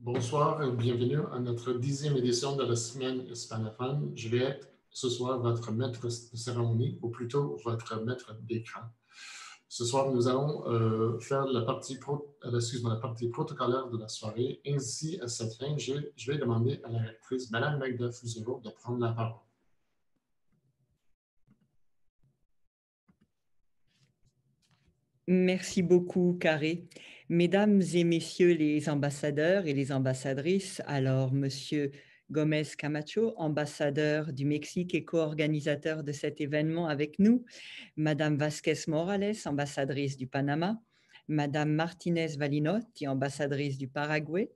Bonsoir et bienvenue à notre 10e édition de la Semaine hispanophone. Je vais être ce soir votre maître de cérémonie, ou plutôt votre maître d'écran. Ce soir, nous allons faire la partie protocolaire de la soirée. Ainsi, à cette fin, je vais demander à la rectrice, Mme Magda Fusero, de prendre la parole. Merci beaucoup, Carré. Mesdames et messieurs les ambassadeurs et les ambassadrices, alors Monsieur Gomez Camacho, ambassadeur du Mexique et co-organisateur de cet événement avec nous, Madame Vasquez Morales, ambassadrice du Panama, Madame Martinez Valinotti, ambassadrice du Paraguay,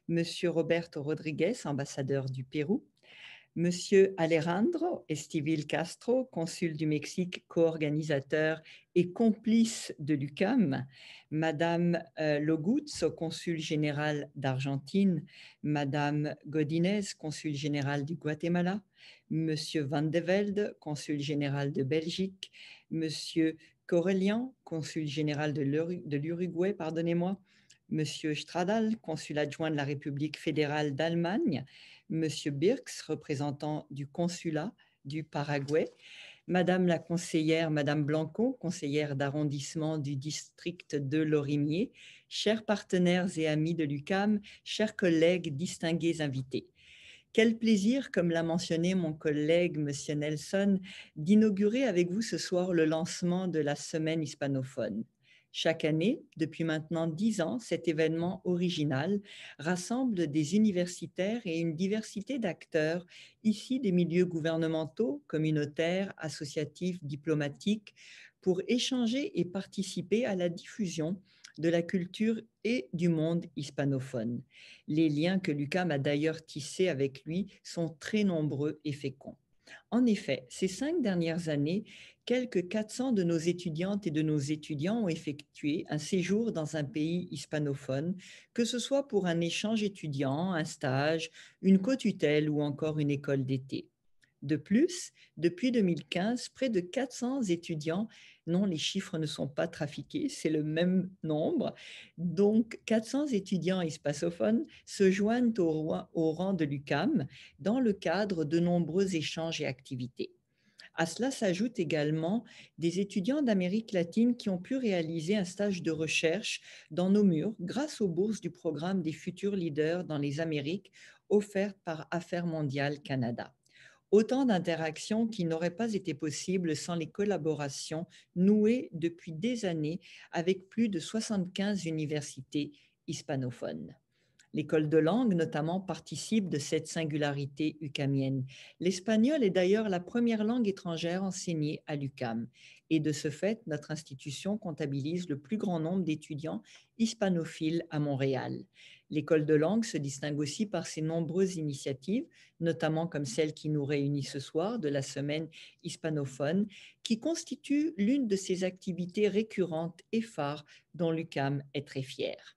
Monsieur Roberto Rodriguez, ambassadeur du Pérou, Monsieur Alejandro Estivil Castro, consul du Mexique, co-organisateur et complice de l'UQAM, Madame Logutz, consul général d'Argentine, Madame Godinez, consul général du Guatemala, Monsieur Van de Velde, consul général de Belgique, Monsieur Corellian, consul général de l'Uruguay, pardonnez-moi, Monsieur Stradal, consul adjoint de la République fédérale d'Allemagne, Monsieur Birks, représentant du consulat du Paraguay, Madame la conseillère, Madame Blanco, conseillère d'arrondissement du district de Lorimier, chers partenaires et amis de l'UQAM, chers collègues, distingués invités. Quel plaisir, comme l'a mentionné mon collègue Monsieur Nelson, d'inaugurer avec vous ce soir le lancement de la Semaine hispanophone. Chaque année, depuis maintenant 10 ans, cet événement original rassemble des universitaires et une diversité d'acteurs issus des milieux gouvernementaux, communautaires, associatifs, diplomatiques, pour échanger et participer à la diffusion de la culture et du monde hispanophone. Les liens que l'UQAM a d'ailleurs tissés avec lui sont très nombreux et féconds. En effet, ces 5 dernières années, quelques 400 de nos étudiantes et de nos étudiants ont effectué un séjour dans un pays hispanophone, que ce soit pour un échange étudiant, un stage, une co-tutelle ou encore une école d'été. De plus, depuis 2015, près de 400 étudiants, non, les chiffres ne sont pas trafiqués, c'est le même nombre, donc 400 étudiants hispasophones se joignent au rang de l'UQAM dans le cadre de nombreux échanges et activités. À cela s'ajoutent également des étudiants d'Amérique latine qui ont pu réaliser un stage de recherche dans nos murs grâce aux bourses du programme des futurs leaders dans les Amériques offertes par Affaires mondiales Canada. Autant d'interactions qui n'auraient pas été possibles sans les collaborations nouées depuis des années avec plus de 75 universités hispanophones. L'école de langue, notamment, participe de cette singularité ucamienne. L'espagnol est d'ailleurs la première langue étrangère enseignée à l'UQAM. Et de ce fait, notre institution comptabilise le plus grand nombre d'étudiants hispanophiles à Montréal. L'école de langue se distingue aussi par ses nombreuses initiatives, notamment comme celle qui nous réunit ce soir de la semaine hispanophone, qui constitue l'une de ses activités récurrentes et phares dont l'UQAM est très fière.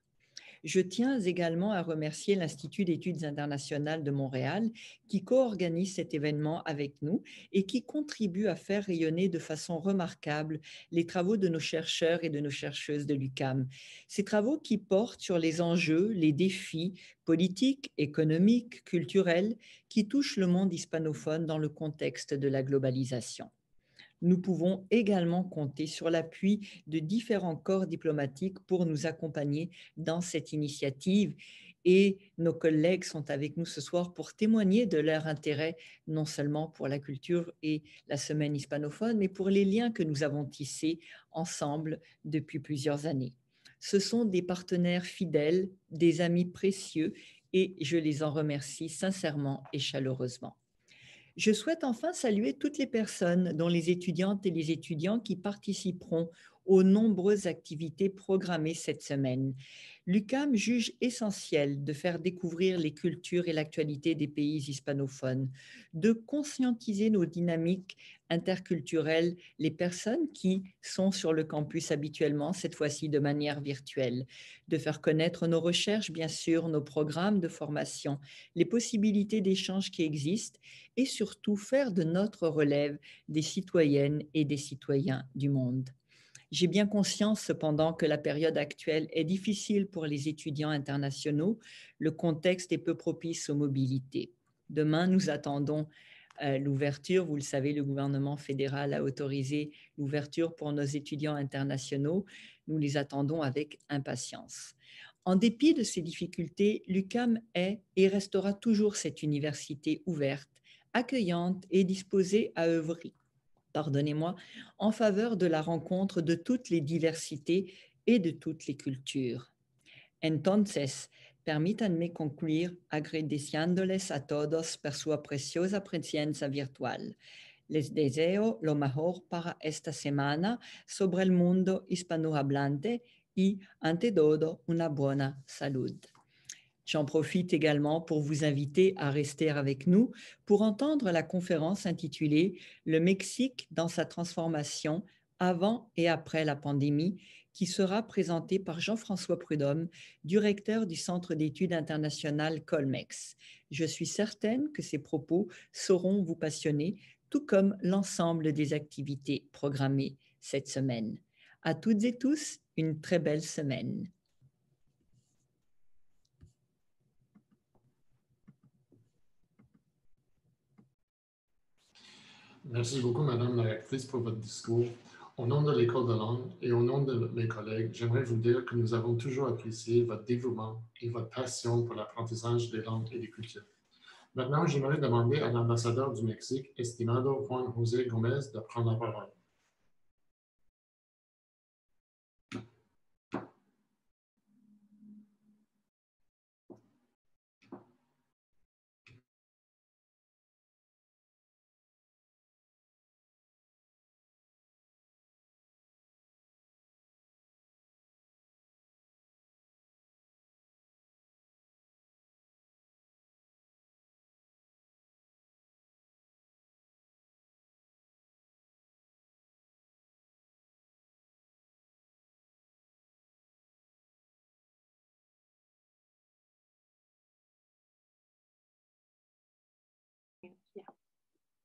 Je tiens également à remercier l'Institut d'études internationales de Montréal qui co-organise cet événement avec nous et qui contribue à faire rayonner de façon remarquable les travaux de nos chercheurs et de nos chercheuses de l'UQAM. Ces travaux qui portent sur les enjeux, les défis politiques, économiques, culturels qui touchent le monde hispanophone dans le contexte de la globalisation. Nous pouvons également compter sur l'appui de différents corps diplomatiques pour nous accompagner dans cette initiative. Et nos collègues sont avec nous ce soir pour témoigner de leur intérêt, non seulement pour la culture et la semaine hispanophone, mais pour les liens que nous avons tissés ensemble depuis plusieurs années. Ce sont des partenaires fidèles, des amis précieux, et je les en remercie sincèrement et chaleureusement. Je souhaite enfin saluer toutes les personnes, dont les étudiantes et les étudiants qui participeront aux nombreuses activités programmées cette semaine. L'UQAM juge essentiel de faire découvrir les cultures et l'actualité des pays hispanophones, de conscientiser nos dynamiques interculturelles, les personnes qui sont sur le campus habituellement, cette fois-ci de manière virtuelle, de faire connaître nos recherches, bien sûr, nos programmes de formation, les possibilités d'échange qui existent et surtout faire de notre relève des citoyennes et des citoyens du monde. J'ai bien conscience cependant que la période actuelle est difficile pour les étudiants internationaux. Le contexte est peu propice aux mobilités. Demain, nous attendons l'ouverture. Vous le savez, le gouvernement fédéral a autorisé l'ouverture pour nos étudiants internationaux. Nous les attendons avec impatience. En dépit de ces difficultés, l'UQAM est et restera toujours cette université ouverte, accueillante et disposée à œuvrer, pardonnez-moi, en faveur de la rencontre de toutes les diversités et de toutes les cultures. Entonces, permítanme concluir agradeciéndoles a todos por su preciosa presencia virtual. Les deseo lo mejor para esta semana sobre el mundo hispanohablante y, ante todo, una buena salud. J'en profite également pour vous inviter à rester avec nous pour entendre la conférence intitulée « Le Mexique dans sa transformation avant et après la pandémie » qui sera présentée par Jean-François Prudhomme, directeur du Centre d'études internationales Colmex. Je suis certaine que ces propos sauront vous passionner, tout comme l'ensemble des activités programmées cette semaine. À toutes et tous, une très belle semaine. Merci beaucoup, Madame la rectrice, pour votre discours. Au nom de l'École de langue et au nom de mes collègues, j'aimerais vous dire que nous avons toujours apprécié votre dévouement et votre passion pour l'apprentissage des langues et des cultures. Maintenant, j'aimerais demander à l'ambassadeur du Mexique, estimado Juan José Gómez, de prendre la parole.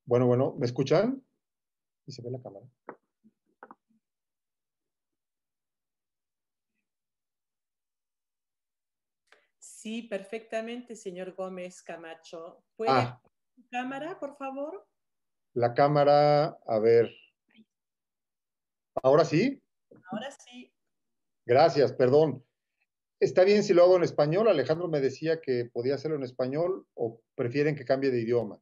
Bueno, ¿me escuchan? ¿Y se ve la cámara? Sí, perfectamente, señor Gómez Camacho. ¿Puede su cámara, por favor? La cámara, a ver. ¿Ahora sí? Ahora sí. Gracias, perdón. ¿Está bien si lo hago en español? Alejandro me decía que podía hacerlo en español o prefieren que cambie de idioma.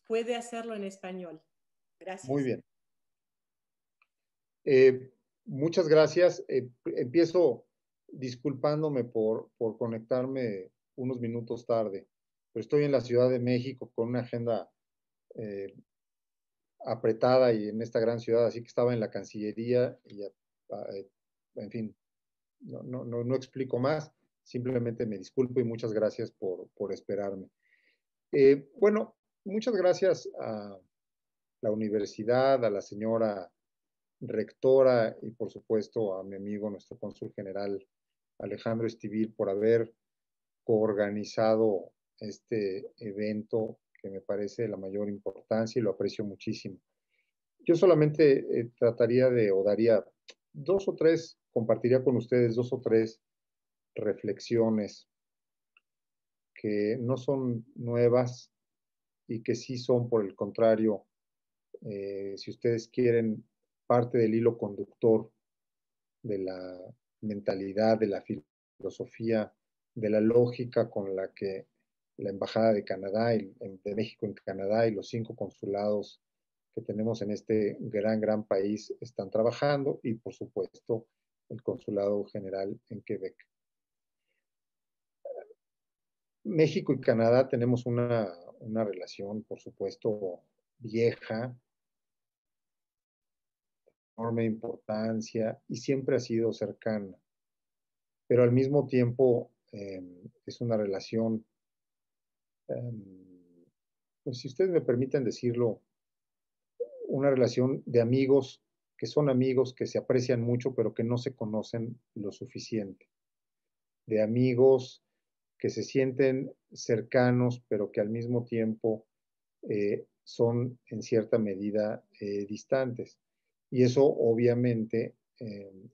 Puede hacerlo en español. Gracias. Muy bien. Muchas gracias. Empiezo disculpándome por conectarme unos minutos tarde, pero estoy en la Ciudad de México con una agenda apretada y en esta gran ciudad, así que estaba en la Cancillería y, en fin, no explico más, simplemente me disculpo y muchas gracias por esperarme. Bueno, muchas gracias a la universidad, a la señora rectora y por supuesto a mi amigo, nuestro cónsul general Alejandro Estivil, por haber coorganizado este evento que me parece de la mayor importancia y lo aprecio muchísimo. Yo solamente trataría de, o daría compartiría con ustedes dos o tres reflexiones que no son nuevas y que sí son, por el contrario, si ustedes quieren, parte del hilo conductor de la mentalidad, de la filosofía, de la lógica con la que la Embajada de Canadá, de México en Canadá y los 5 consulados que tenemos en este gran país están trabajando y, por supuesto, el Consulado General en Quebec. México y Canadá tenemos una relación, por supuesto, vieja, enorme importancia y siempre ha sido cercana, pero al mismo tiempo es una relación, pues si ustedes me permiten decirlo, una relación de amigos que son amigos, que se aprecian mucho, pero que no se conocen lo suficiente, de amigos que se sienten cercanos, pero que al mismo tiempo son en cierta medida distantes. Y eso obviamente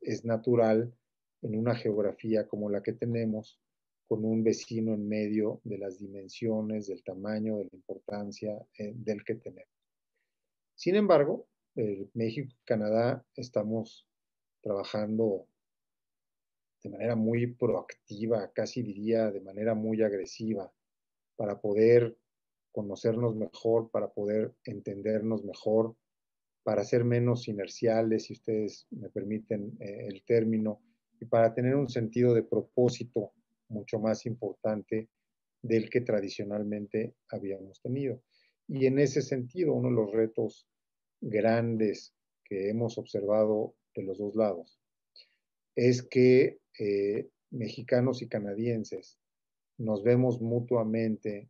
es natural en una geografía como la que tenemos, con un vecino en medio de las dimensiones, del tamaño, de la importancia del que tenemos. Sin embargo, México y Canadá estamos trabajando de manera muy proactiva, casi diría de manera muy agresiva, para poder conocernos mejor, para poder entendernos mejor, para ser menos inerciales, si ustedes me permiten el término, y para tener un sentido de propósito mucho más importante del que tradicionalmente habíamos tenido. Y en ese sentido, uno de los retos grandes que hemos observado de los dos lados es que mexicanos y canadienses nos vemos mutuamente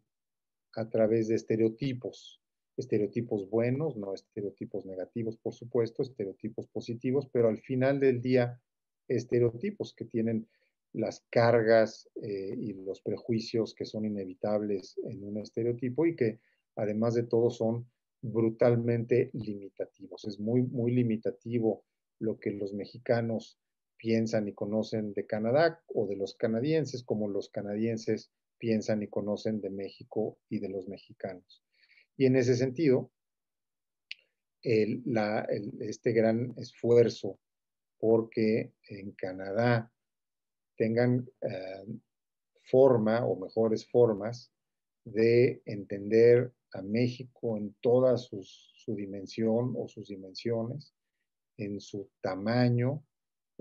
a través de estereotipos, estereotipos buenos, no estereotipos negativos, por supuesto, estereotipos positivos, pero al final del día, estereotipos que tienen las cargas y los prejuicios que son inevitables en un estereotipo y que además de todo son brutalmente limitativos. Es muy, muy limitativo lo que los mexicanos piensan y conocen de Canadá o de los canadienses, como los canadienses piensan y conocen de México y de los mexicanos. Y en ese sentido, este gran esfuerzo porque en Canadá tengan forma o mejores formas de entender a México en toda su dimensión o sus dimensiones, en su tamaño,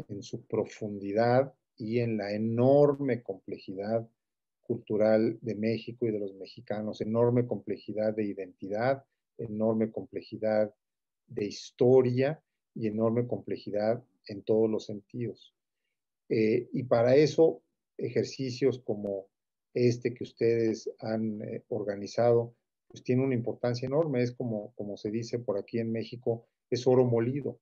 en su profundidad y en la enorme complejidad cultural de México y de los mexicanos, enorme complejidad de identidad, enorme complejidad de historia y enorme complejidad en todos los sentidos. Y para eso, ejercicios como este que ustedes han organizado, pues tiene una importancia enorme. Es como se dice por aquí en México, es oro molido.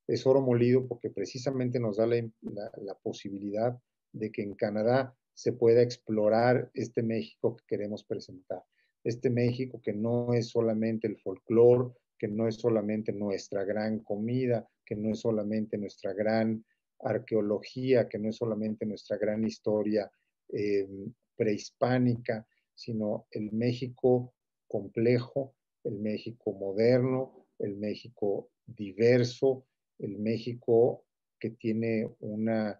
Es oro molido porque precisamente nos da la posibilidad de que en Canadá se pueda explorar este México que queremos presentar. Este México que no es solamente el folclore, que no es solamente nuestra gran comida, que no es solamente nuestra gran arqueología, que no es solamente nuestra gran historia prehispánica, sino el México complejo, el México moderno, el México diverso, el México que tiene una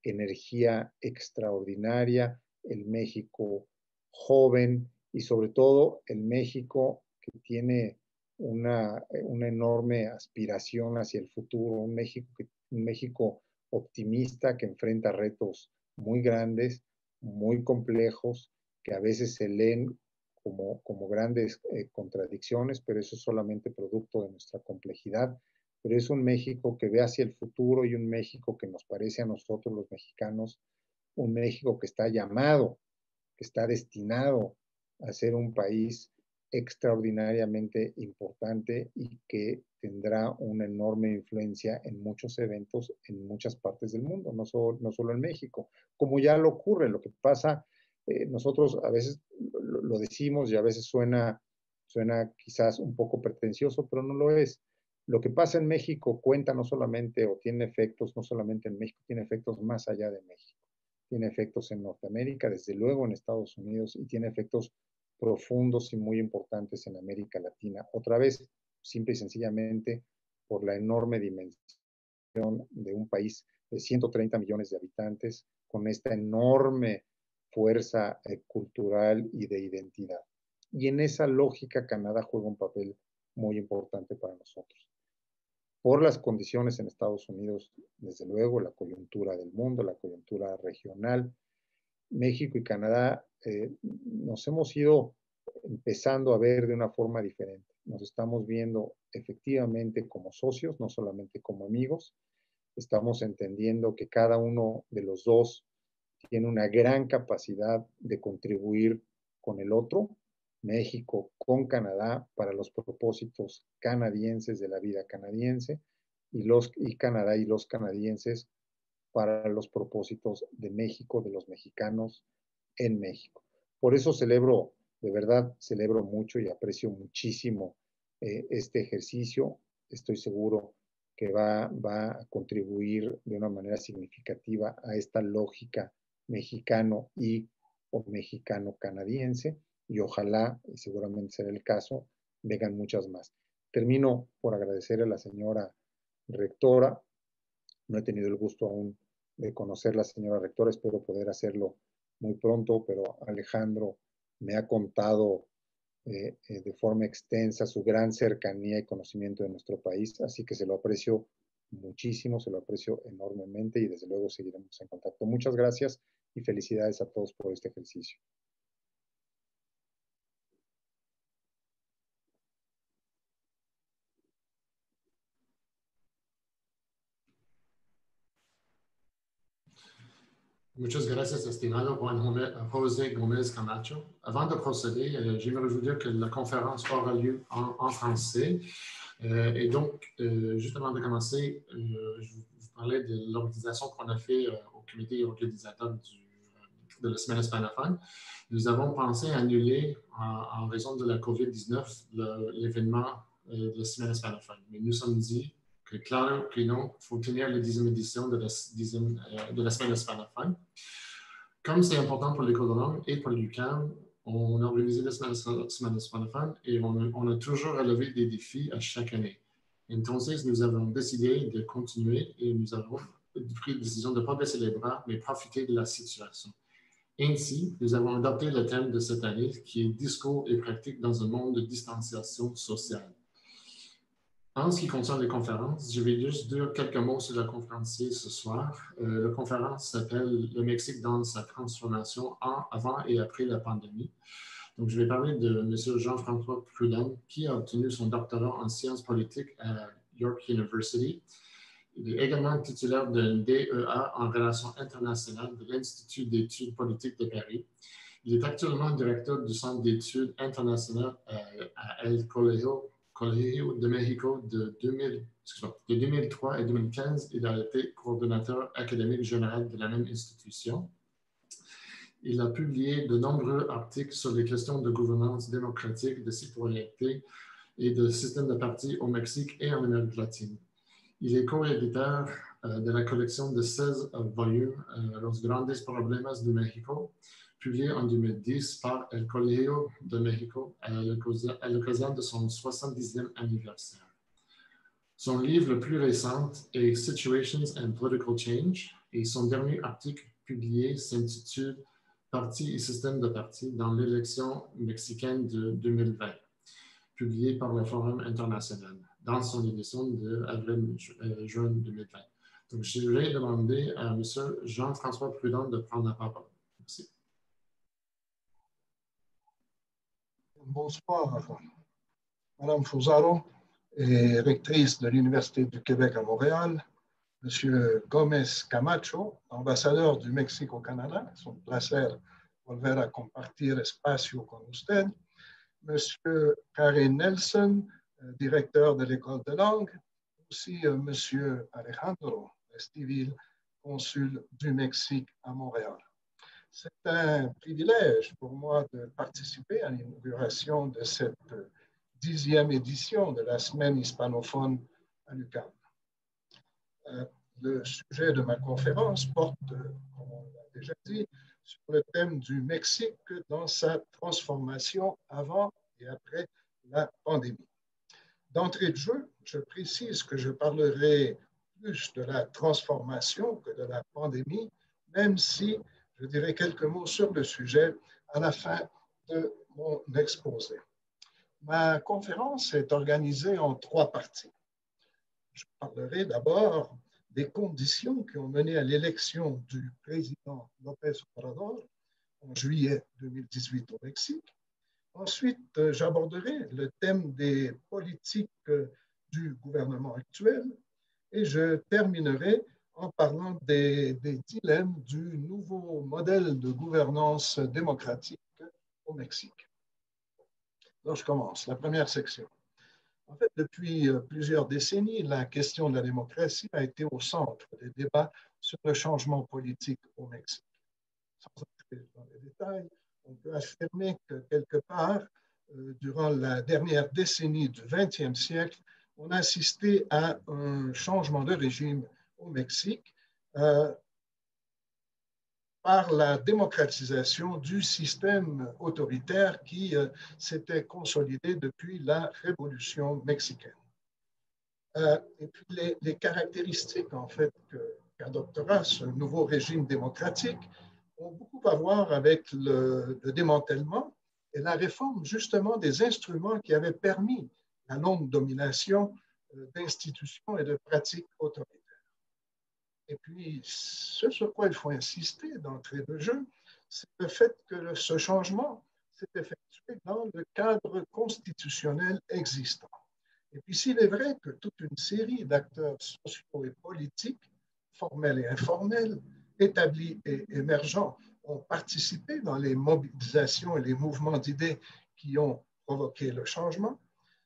energía extraordinaria, el México joven y sobre todo el México que tiene una enorme aspiración hacia el futuro, un México optimista que enfrenta retos muy grandes, muy complejos, que a veces se leen como grandes contradicciones, pero eso es solamente producto de nuestra complejidad. Pero es un México que ve hacia el futuro y un México que nos parece a nosotros los mexicanos, un México que está llamado, que está destinado a ser un país extraordinariamente importante y que tendrá una enorme influencia en muchos eventos en muchas partes del mundo, no solo en México, como ya lo ocurre. Lo que pasa, nosotros a veces lo decimos y a veces suena quizás un poco pretencioso, pero no lo es. Lo que pasa en México cuenta no solamente o tiene efectos no solamente en México, tiene efectos más allá de México. Tiene efectos en Norteamérica, desde luego en Estados Unidos, y tiene efectos profundos y muy importantes en América Latina. Otra vez, simple y sencillamente, por la enorme dimensión de un país de 130 millones de habitantes, con esta enorme fuerza cultural y de identidad. Y en esa lógica, Canadá juega un papel muy importante para nosotros. Por las condiciones en Estados Unidos, desde luego, la coyuntura del mundo, la coyuntura regional, México y Canadá nos hemos ido empezando a ver de una forma diferente. Nos estamos viendo efectivamente como socios, no solamente como amigos. Estamos entendiendo que cada uno de los dos tiene una gran capacidad de contribuir con el otro, México con Canadá, para los propósitos canadienses de la vida canadiense, y Canadá y los canadienses para los propósitos de México, de los mexicanos en México. Por eso celebro, de verdad, celebro mucho y aprecio muchísimo este ejercicio. Estoy seguro que va a contribuir de una manera significativa a esta lógica mexicano o mexicano-canadiense, y ojalá, y seguramente será el caso, vengan muchas más. Termino por agradecer a la señora rectora. No he tenido el gusto aún de conocer a la señora rectora, espero poder hacerlo muy pronto, pero Alejandro me ha contado de forma extensa su gran cercanía y conocimiento de nuestro país, así que se lo aprecio muchísimo, se lo aprecio enormemente y desde luego seguiremos en contacto. Muchas gracias y felicidades a todos por este ejercicio. Muchas gracias, estimado Juan José Gómez Camacho. Avant de procéder, j'aimerais vous dire que la conférence aura lieu en français. Et donc, juste avant de commencer, je vous parlais de l'organisation qu'on a fait au comité organisateur de la semaine hispanophone. Nous avons pensé annuler, en raison de la COVID-19, l'événement de la semaine hispanophone. Mais nous sommes dit que, claro que non, il faut tenir la 10e édition de la semaine hispanophone. Comme c'est important pour l'école de langue et pour l'UQAM, on a organisé la semaine hispanophone et on a toujours relevé des défis à chaque année. Entonces, nous avons décidé de continuer et nous avons pris la décision de ne pas baisser les bras, mais profiter de la situation. Ainsi, nous avons adopté le thème de cette année qui est discours et pratique dans un monde de distanciation sociale. En ce qui concerne les conférences, je vais juste dire quelques mots sur la conférencier ce soir. La conférence s'appelle « Le Mexique dans sa transformation avant et après la pandémie ». Donc, je vais parler de M. Jean-François Prudhomme, qui a obtenu son doctorat en sciences politiques à York University. Il est également titulaire d'un DEA en relations internationales de l'Institut d'études politiques de Paris. Il est actuellement directeur du Centre d'études internationales à El Colegio de Mexico de 2003 à 2015. Il a été coordonnateur académique général de la même institution. Il a publié de nombreux articles sur les questions de gouvernance démocratique, de citoyenneté et de système de partis au Mexique et en Amérique latine. Il est co-éditeur de la collection de 16 volumes Los Grandes Problemas de México, publié en 2010 par El Colegio de México à l'occasion de son 70e anniversaire. Son livre le plus récent est Situations and Political Change et son dernier article publié s'intitule Partis et système de partis dans l'élection mexicaine de 2020, publié par le Forum international dans son édition de avril-juin 2020. Donc, je vais demander à M. Jean-François Prudhomme de prendre la parole. Merci. Bonsoir, Madame Fusaro, rectrice de l'Université du Québec à Montréal, Monsieur Gómez Camacho, ambassador du Mexique au Canada, es un placer volver a compartir espacio con usted, Monsieur Karen Nelson, directeur de l'École de langue, aussi Monsieur Alejandro Estivil, consul du Mexique à Montréal. C'est un privilège pour moi de participer à l'inauguration de cette 10e édition de la semaine hispanophone à l'UQAM. Le sujet de ma conférence porte, comme on l'a déjà dit, sur le thème du Mexique dans sa transformation avant et après la pandémie. D'entrée de jeu, je précise que je parlerai plus de la transformation que de la pandémie, même si je dirai quelques mots sur le sujet à la fin de mon exposé. Ma conférence est organisée en 3 parties. Je parlerai d'abord des conditions qui ont mené à l'élection du président López Obrador en juillet 2018 au Mexique. Ensuite, j'aborderai le thème des politiques du gouvernement actuel et je terminerai en parlant des dilemmes du nouveau modèle de gouvernance démocratique au Mexique. Alors, je commence. La première section. En fait, depuis plusieurs décennies, la question de la démocratie a été au centre des débats sur le changement politique au Mexique. Sans entrer dans les détails, on peut affirmer que quelque part, durant la dernière décennie du XXe siècle, on a assisté à un changement de régime au Mexique par la démocratisation du système autoritaire qui s'était consolidé depuis la Révolution mexicaine. Et puis les caractéristiques en fait qu'adoptera ce nouveau régime démocratique ont beaucoup à voir avec le démantèlement et la réforme justement des instruments qui avaient permis la longue domination d'institutions et de pratiques autoritaires. Et puis, ce sur quoi il faut insister d'entrée de jeu, c'est le fait que ce changement s'est effectué dans le cadre constitutionnel existant. Et puis, s'il est vrai que toute une série d'acteurs sociaux et politiques, formels et informels, établis et émergents, ont participé dans les mobilisations et les mouvements d'idées qui ont provoqué le changement,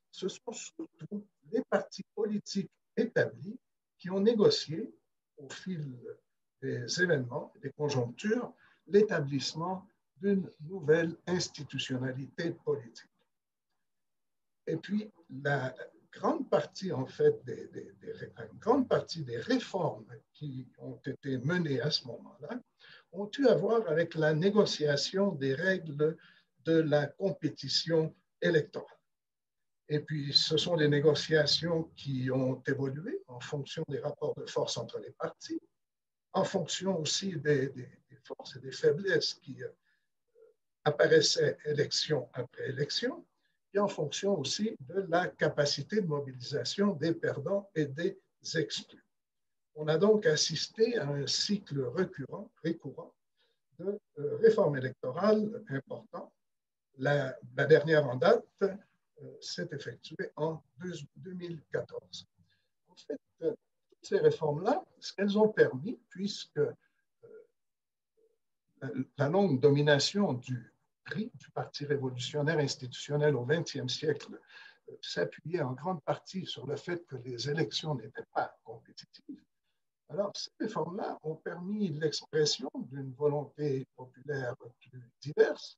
ce sont surtout les partis politiques établis qui ont négocié au fil des événements, des conjonctures, l'établissement d'une nouvelle institutionnalité politique. Et puis, la grande partie, en fait, une grande partie des réformes qui ont été menées à ce moment-là ont eu à voir avec la négociation des règles de la compétition électorale. Et puis, ce sont des négociations qui ont évolué en fonction des rapports de force entre les partis, en fonction aussi des forces et des faiblesses qui apparaissaient élection après élection, et en fonction aussi de la capacité de mobilisation des perdants et des exclus. On a donc assisté à un cycle récurrent de réformes électorales importantes. La dernière en date s'est effectuée en 2014. En fait, toutes ces réformes-là, ce qu'elles ont permis, puisque la longue domination du Parti révolutionnaire institutionnel au XXe siècle s'appuyait en grande partie sur le fait que les élections n'étaient pas compétitives. Alors, ces réformes-là ont permis l'expression d'une volonté populaire plus diverse,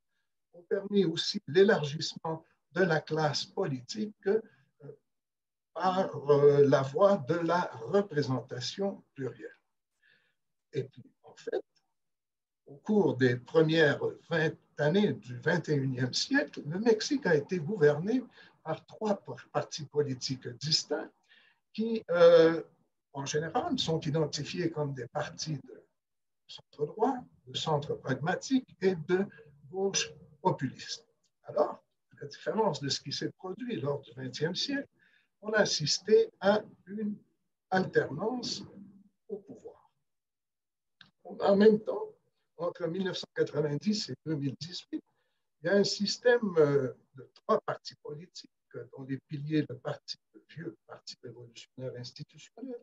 ont permis aussi l'élargissement de la classe politique par la voie de la représentation plurielle. Et puis, en fait, au cours des premières 20 années du 21e siècle, le Mexique a été gouverné par 3 partis politiques distincts qui, en général, sont identifiés comme des partis de centre droit, de centre pragmatique et de gauche populiste. Alors, à la différence de ce qui s'est produit lors du XXe siècle, on a assisté à une alternance au pouvoir. En même temps, entre 1990 et 2018, il y a un système de 3 partis politiques dont les piliers, le vieux Parti révolutionnaire institutionnel,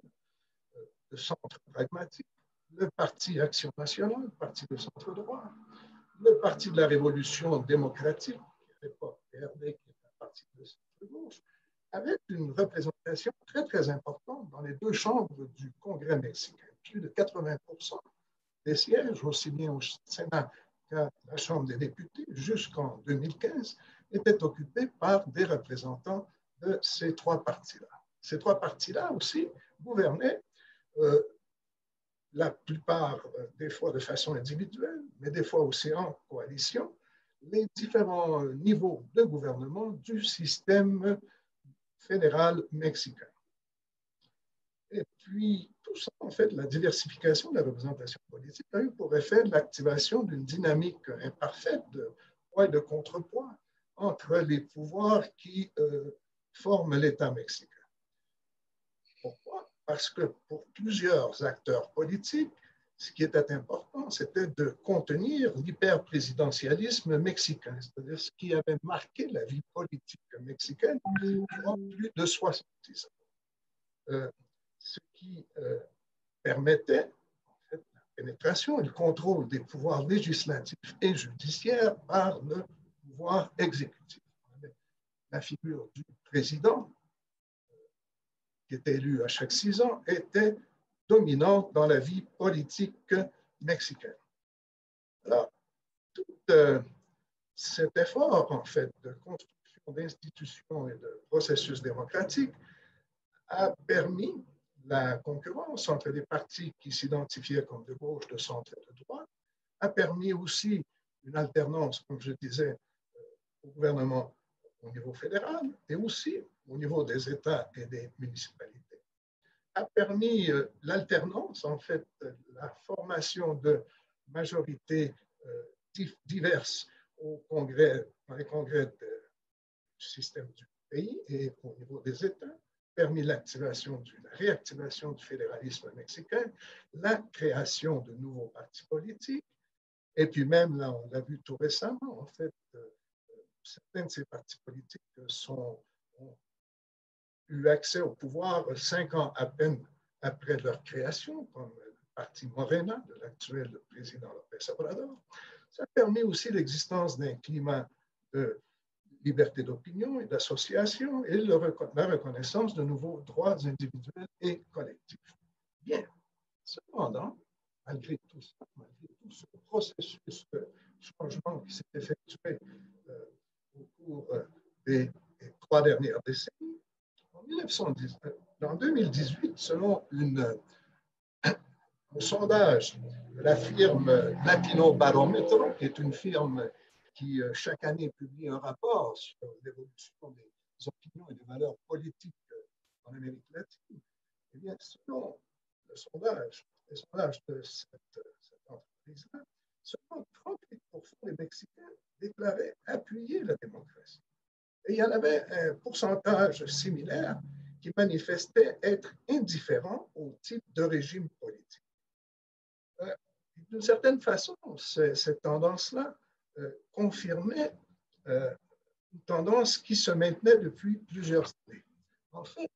le centre pragmatique, le Parti Action nationale, le Parti de centre droit, le Parti de la Révolution démocratique, qui à l'époque PRD, qui est un parti de centre gauche, avec une représentation très, très importante dans les 2 chambres du Congrès mexicain. Plus de 80% des sièges, aussi bien au Sénat qu'à la Chambre des députés, jusqu'en 2015, étaient occupés par des représentants de ces 3 partis-là. Ces 3 partis-là aussi gouvernaient la plupart des fois de façon individuelle, mais des fois aussi en coalition, les différents niveaux de gouvernement du système fédéral mexicain. Et puis, tout ça, en fait, la diversification de la représentation politique a eu pour effet l'activation d'une dynamique imparfaite de poids et de contrepoids entre les pouvoirs qui forment l'État mexicain. Pourquoi? Parce que pour plusieurs acteurs politiques, ce qui était important, c'était de contenir l'hyperprésidentialisme mexicain, c'est-à-dire ce qui avait marqué la vie politique mexicaine durant plus de 70 ans. Ce qui permettait en fait, la pénétration et le contrôle des pouvoirs législatifs et judiciaires par le pouvoir exécutif. La figure du président, qui était élu à chaque 6 ans, était dominante dans la vie politique mexicaine. Alors, tout cet effort, en fait, de construction d'institutions et de processus démocratiques a permis la concurrence entre des partis qui s'identifiaient comme de gauche, de centre et de droite, a permis aussi une alternance, comme je disais, au gouvernement au niveau fédéral et aussi au niveau des États et des municipalités, a permis l'alternance, en fait, la formation de majorités diverses dans les congrès du système du pays et au niveau des États, permis la réactivation du fédéralisme mexicain, la création de nouveaux partis politiques, et puis même, là, on l'a vu tout récemment, en fait, certains de ces partis politiques ont eu accès au pouvoir 5 ans à peine après leur création, comme le parti Morena de l'actuel président López Obrador. Ça a permis aussi l'existence d'un climat de liberté d'opinion et d'association et la reconnaissance de nouveaux droits individuels et collectifs. Bien, cependant, malgré tout ça, malgré tout ce processus de changement qui s'est effectué au cours des 3 dernières décennies, en 2018, selon un sondage de la firme Latino Barometro, qui est une firme qui chaque année publie un rapport sur l'évolution des opinions et des valeurs politiques en Amérique latine, eh bien, selon les sondages de cette entreprise-là, seulement 38% des Mexicains déclaraient appuyer la démocratie. Et il y en avait un pourcentage similaire qui manifestait être indifférent au type de régime politique. D'une certaine façon, cette tendance-là confirmait une tendance qui se maintenait depuis plusieurs années. En fait,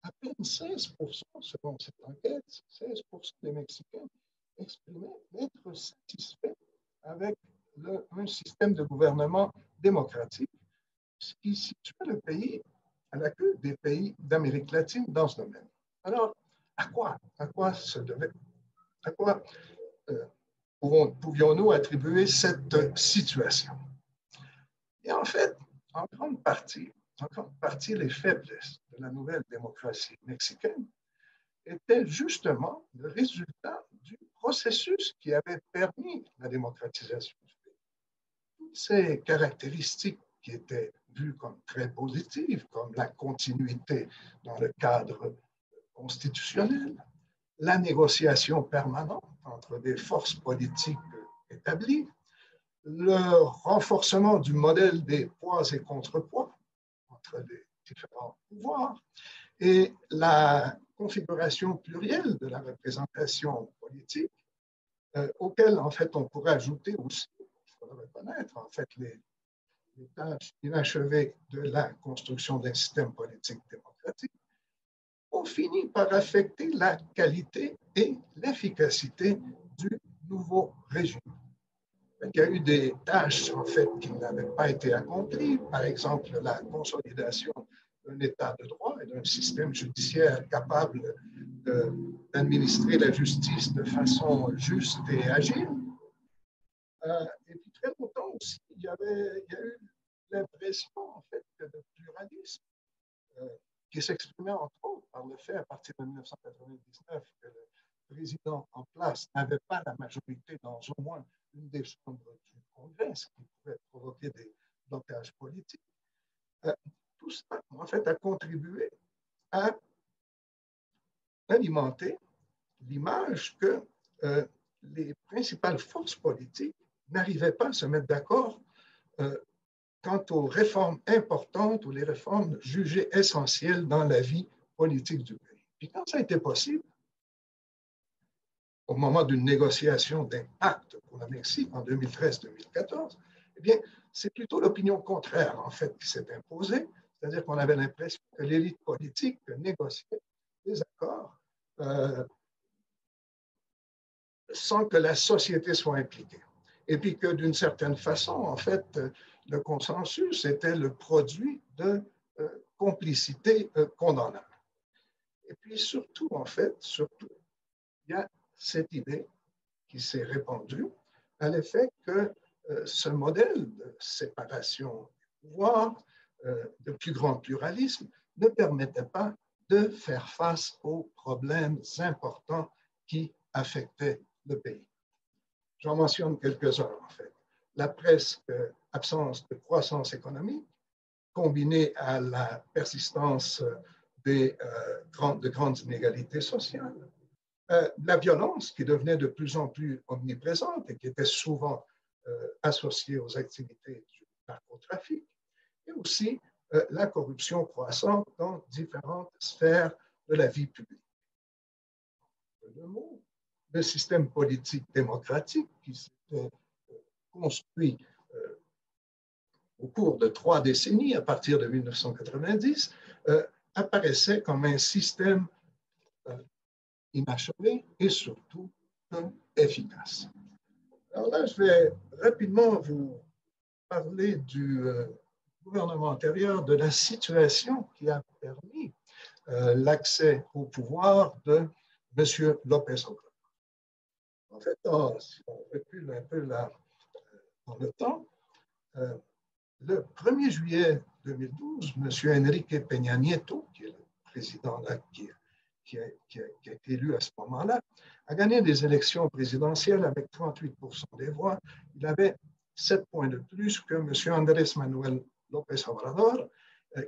à peine 16%, selon cette enquête, 16% des Mexicains exprimaient être satisfaits avec un système de gouvernement démocratique, ce qui situait le pays à la queue des pays d'Amérique latine dans ce domaine. Alors, à quoi pouvions-nous attribuer cette situation? Et en fait, en grande partie, les faiblesses de la nouvelle démocratie mexicaine étaient justement le résultat du processus qui avait permis la démocratisation du pays. Toutes ces caractéristiques qui étaient vues comme très positives, comme la continuité dans le cadre constitutionnel, la négociation permanente entre des forces politiques établies, le renforcement du modèle des poids et contrepoids entre les différents pouvoirs et la configuration plurielle de la représentation politique, auquel, en fait, on pourrait ajouter aussi, il faut le reconnaître, en fait, les tâches inachevées de la construction d'un système politique démocratique, ont fini par affecter la qualité et l'efficacité du nouveau régime. Il y a eu des tâches, en fait, qui n'avaient pas été accomplies, par exemple la consolidation d'un état de droit et d'un système judiciaire capable d'administrer la justice de façon juste et agile. Et puis très longtemps aussi, il y a eu l'impression, en fait, que le pluralisme, qui s'exprimait entre autres par le fait, à partir de 1999, que le président en place n'avait pas la majorité dans au moins une des chambres du Congrès, ce qui pouvait provoquer des blocages politiques. Tout ça, en fait, a contribué à alimenter l'image que les principales forces politiques n'arrivaient pas à se mettre d'accord quant aux réformes importantes ou les réformes jugées essentielles dans la vie politique du pays. Puis quand ça a été possible, au moment d'une négociation d'un pacte pour le Mexique en 2013-2014, eh bien, c'est plutôt l'opinion contraire, en fait, qui s'est imposée, c'est-à-dire qu'on avait l'impression que l'élite politique négociait des accords sans que la société soit impliquée. Et puis que d'une certaine façon, en fait, le consensus était le produit de complicité condamnable. Et puis surtout, en fait, il y a cette idée qui s'est répandue à l'effet que ce modèle de séparation des pouvoirs, de plus grand pluralisme, ne permettait pas de faire face aux problèmes importants qui affectaient le pays. J'en mentionne quelques-uns en fait. La presque absence de croissance économique, combinée à la persistance de grandes inégalités sociales, la violence qui devenait de plus en plus omniprésente et qui était souvent associée aux activités du narcotrafic, et aussi la corruption croissante dans différentes sphères de la vie publique. Le système politique démocratique qui s'était construit au cours de 3 décennies, à partir de 1990, apparaissait comme un système inachevé et surtout efficace. Alors là, je vais rapidement vous parler du gouvernement antérieur, de la situation qui a permis l'accès au pouvoir de M. López Obrador. En fait, si on recule un peu là dans le temps, le 1er juillet 2012, M. Enrique Peña Nieto, qui est le président là, qui a été élu à ce moment-là, a gagné des élections présidentielles avec 38% des voix. Il avait 7 points de plus que M. Andrés Manuel López Obrador,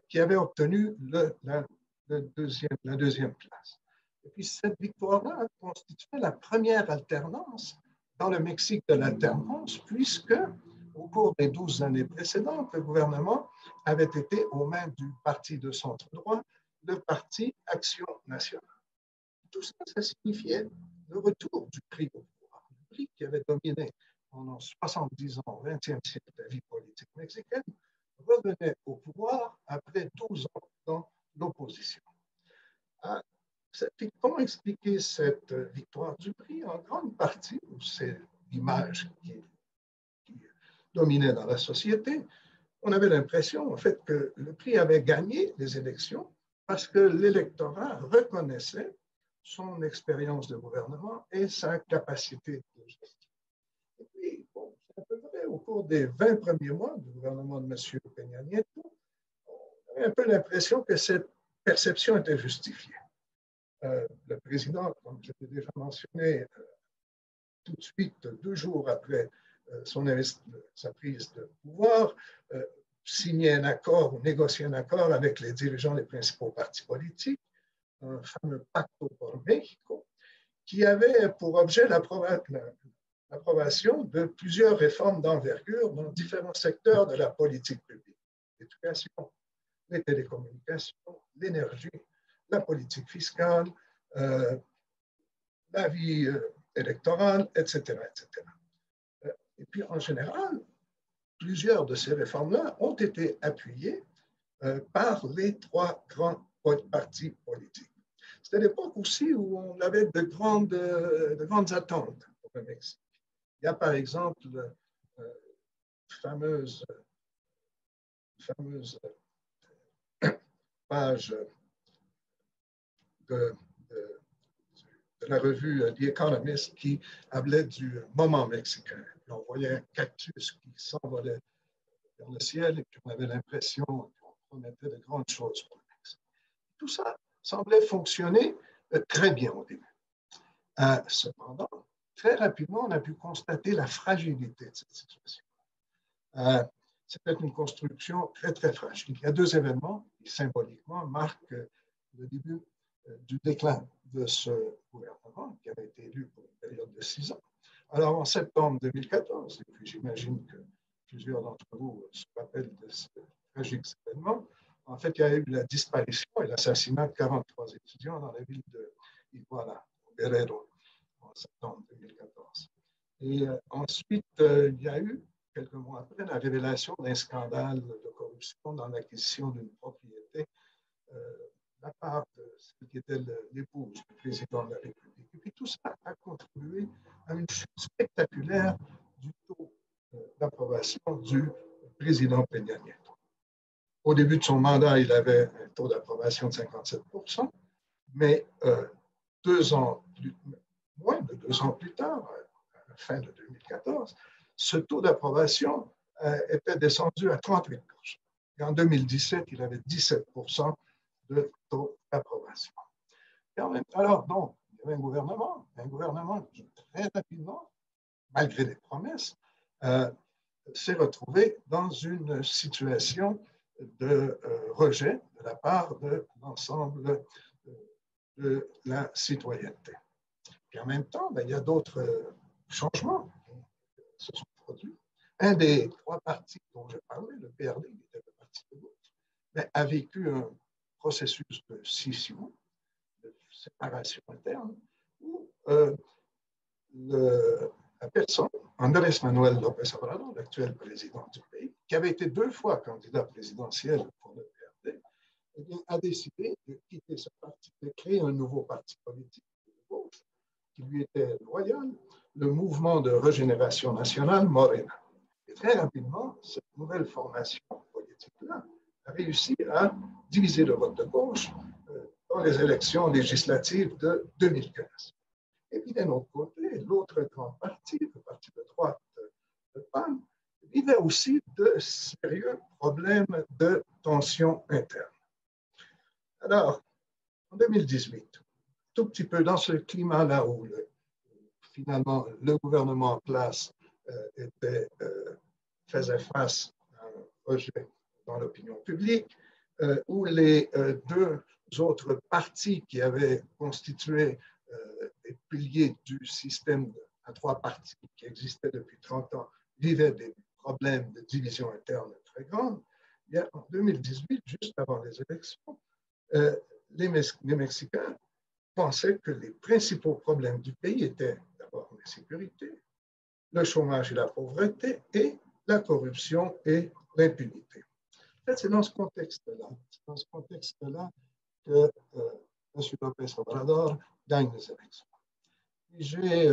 qui avait obtenu la deuxième place. Et puis cette victoire-là constituait la première alternance dans le Mexique de l'alternance, puisque au cours des 12 années précédentes, le gouvernement avait été aux mains du parti de centre-droit, le parti Action nationale. Tout ça, ça signifiait le retour du PRI au pouvoir. Le PRI qui avait dominé pendant 70 ans, au XXe siècle, la vie politique mexicaine, revenait au pouvoir après 12 ans dans l'opposition. Comment expliquer cette victoire du PRI? En grande partie, c'est l'image qui dominait dans la société. On avait l'impression, en fait, que le PRI avait gagné les élections parce que l'électorat reconnaissait son expérience de gouvernement et sa capacité de gestion. Et puis, bon, c'est à peu près au cours des 20 premiers mois du gouvernement de M. Peña Nieto, on avait un peu l'impression que cette perception était justifiée. Le président, comme je l'ai déjà mentionné, tout de suite, 2 jours après sa prise de pouvoir, signait un accord ou négociait un accord avec les dirigeants des principaux partis politiques, un fameux Pacto por México, qui avait pour objet l'approbation de plusieurs réformes d'envergure dans différents secteurs de la politique publique. L'éducation, les télécommunications, l'énergie, la politique fiscale, la vie électorale, etc., etc. Et puis, en général, plusieurs de ces réformes-là ont été appuyées par les 3 grands partis politiques. C'était l'époque aussi où on avait de grandes attentes pour le Mexique. Il y a par exemple fameuse page de la revue The Economist qui appelait du moment mexicain. Et on voyait un cactus qui s'envolait vers le ciel et puis on avait l'impression qu'on promettait de grandes choses pour le Mexique. Tout ça semblait fonctionner très bien au début. Cependant, très rapidement, on a pu constater la fragilité de cette situation. C'était une construction très, très fragile. Il y a 2 événements qui, symboliquement, marquent le début du déclin de ce gouvernement qui avait été élu pour une période de 6 ans. Alors, en septembre 2014, et puis j'imagine que plusieurs d'entre vous se rappellent de ce tragique événement, en fait, il y a eu la disparition et l'assassinat de 43 étudiants dans la ville de Iguala, au Guerrero, en septembre 2014. Et ensuite, il y a eu, quelques mois après, la révélation d'un scandale de corruption dans l'acquisition d'une propriété de la part de celle qui était l'épouse du président de la République. Et puis tout ça a contribué à une chute spectaculaire du taux d'approbation du président Peña Nieto. Au début de son mandat, il avait un taux d'approbation de 57%, mais moins de 2 ans plus tard, à la fin de 2014, ce taux d'approbation était descendu à 38%. Et en 2017, il avait 17% de taux d'approbation. transformation. Et en même temps, alors, donc, il y avait un gouvernement qui, très rapidement, malgré les promesses, s'est retrouvé dans une situation de rejet de la part de l'ensemble de la citoyenneté. Et en même temps, il y a d'autres changements qui se sont produits. Un des trois partis dont je parlais, le PRD, qui était le parti de gauche, a vécu un processus de scission, de séparation interne, où la personne, Andrés Manuel López Obrador, l'actuel président du pays, qui avait été 2 fois candidat présidentiel pour le PRD, eh bien, a décidé de quitter ce parti, de créer un nouveau parti politique de gauche qui lui était loyal, le mouvement de régénération nationale Morena. Et très rapidement, cette nouvelle formation politique-là a réussi à diviser le vote de gauche dans les élections législatives de 2015. Et puis d'un autre côté, l'autre grand parti, le parti de droite de PAN, vivait aussi de sérieux problèmes de tension interne. Alors, en 2018, tout petit peu dans ce climat-là où finalement le gouvernement en place faisait face à un rejet dans l'opinion publique, où les 2 autres partis qui avaient constitué des piliers du système à 3 partis qui existait depuis 30 ans vivaient des problèmes de division interne très grands. En 2018, juste avant les élections, les Mexicains pensaient que les principaux problèmes du pays étaient d'abord l'insécurité, le chômage et la pauvreté, et la corruption et l'impunité. En fait, c'est dans ce contexte-là que M. López Obrador gagne les élections. J'ai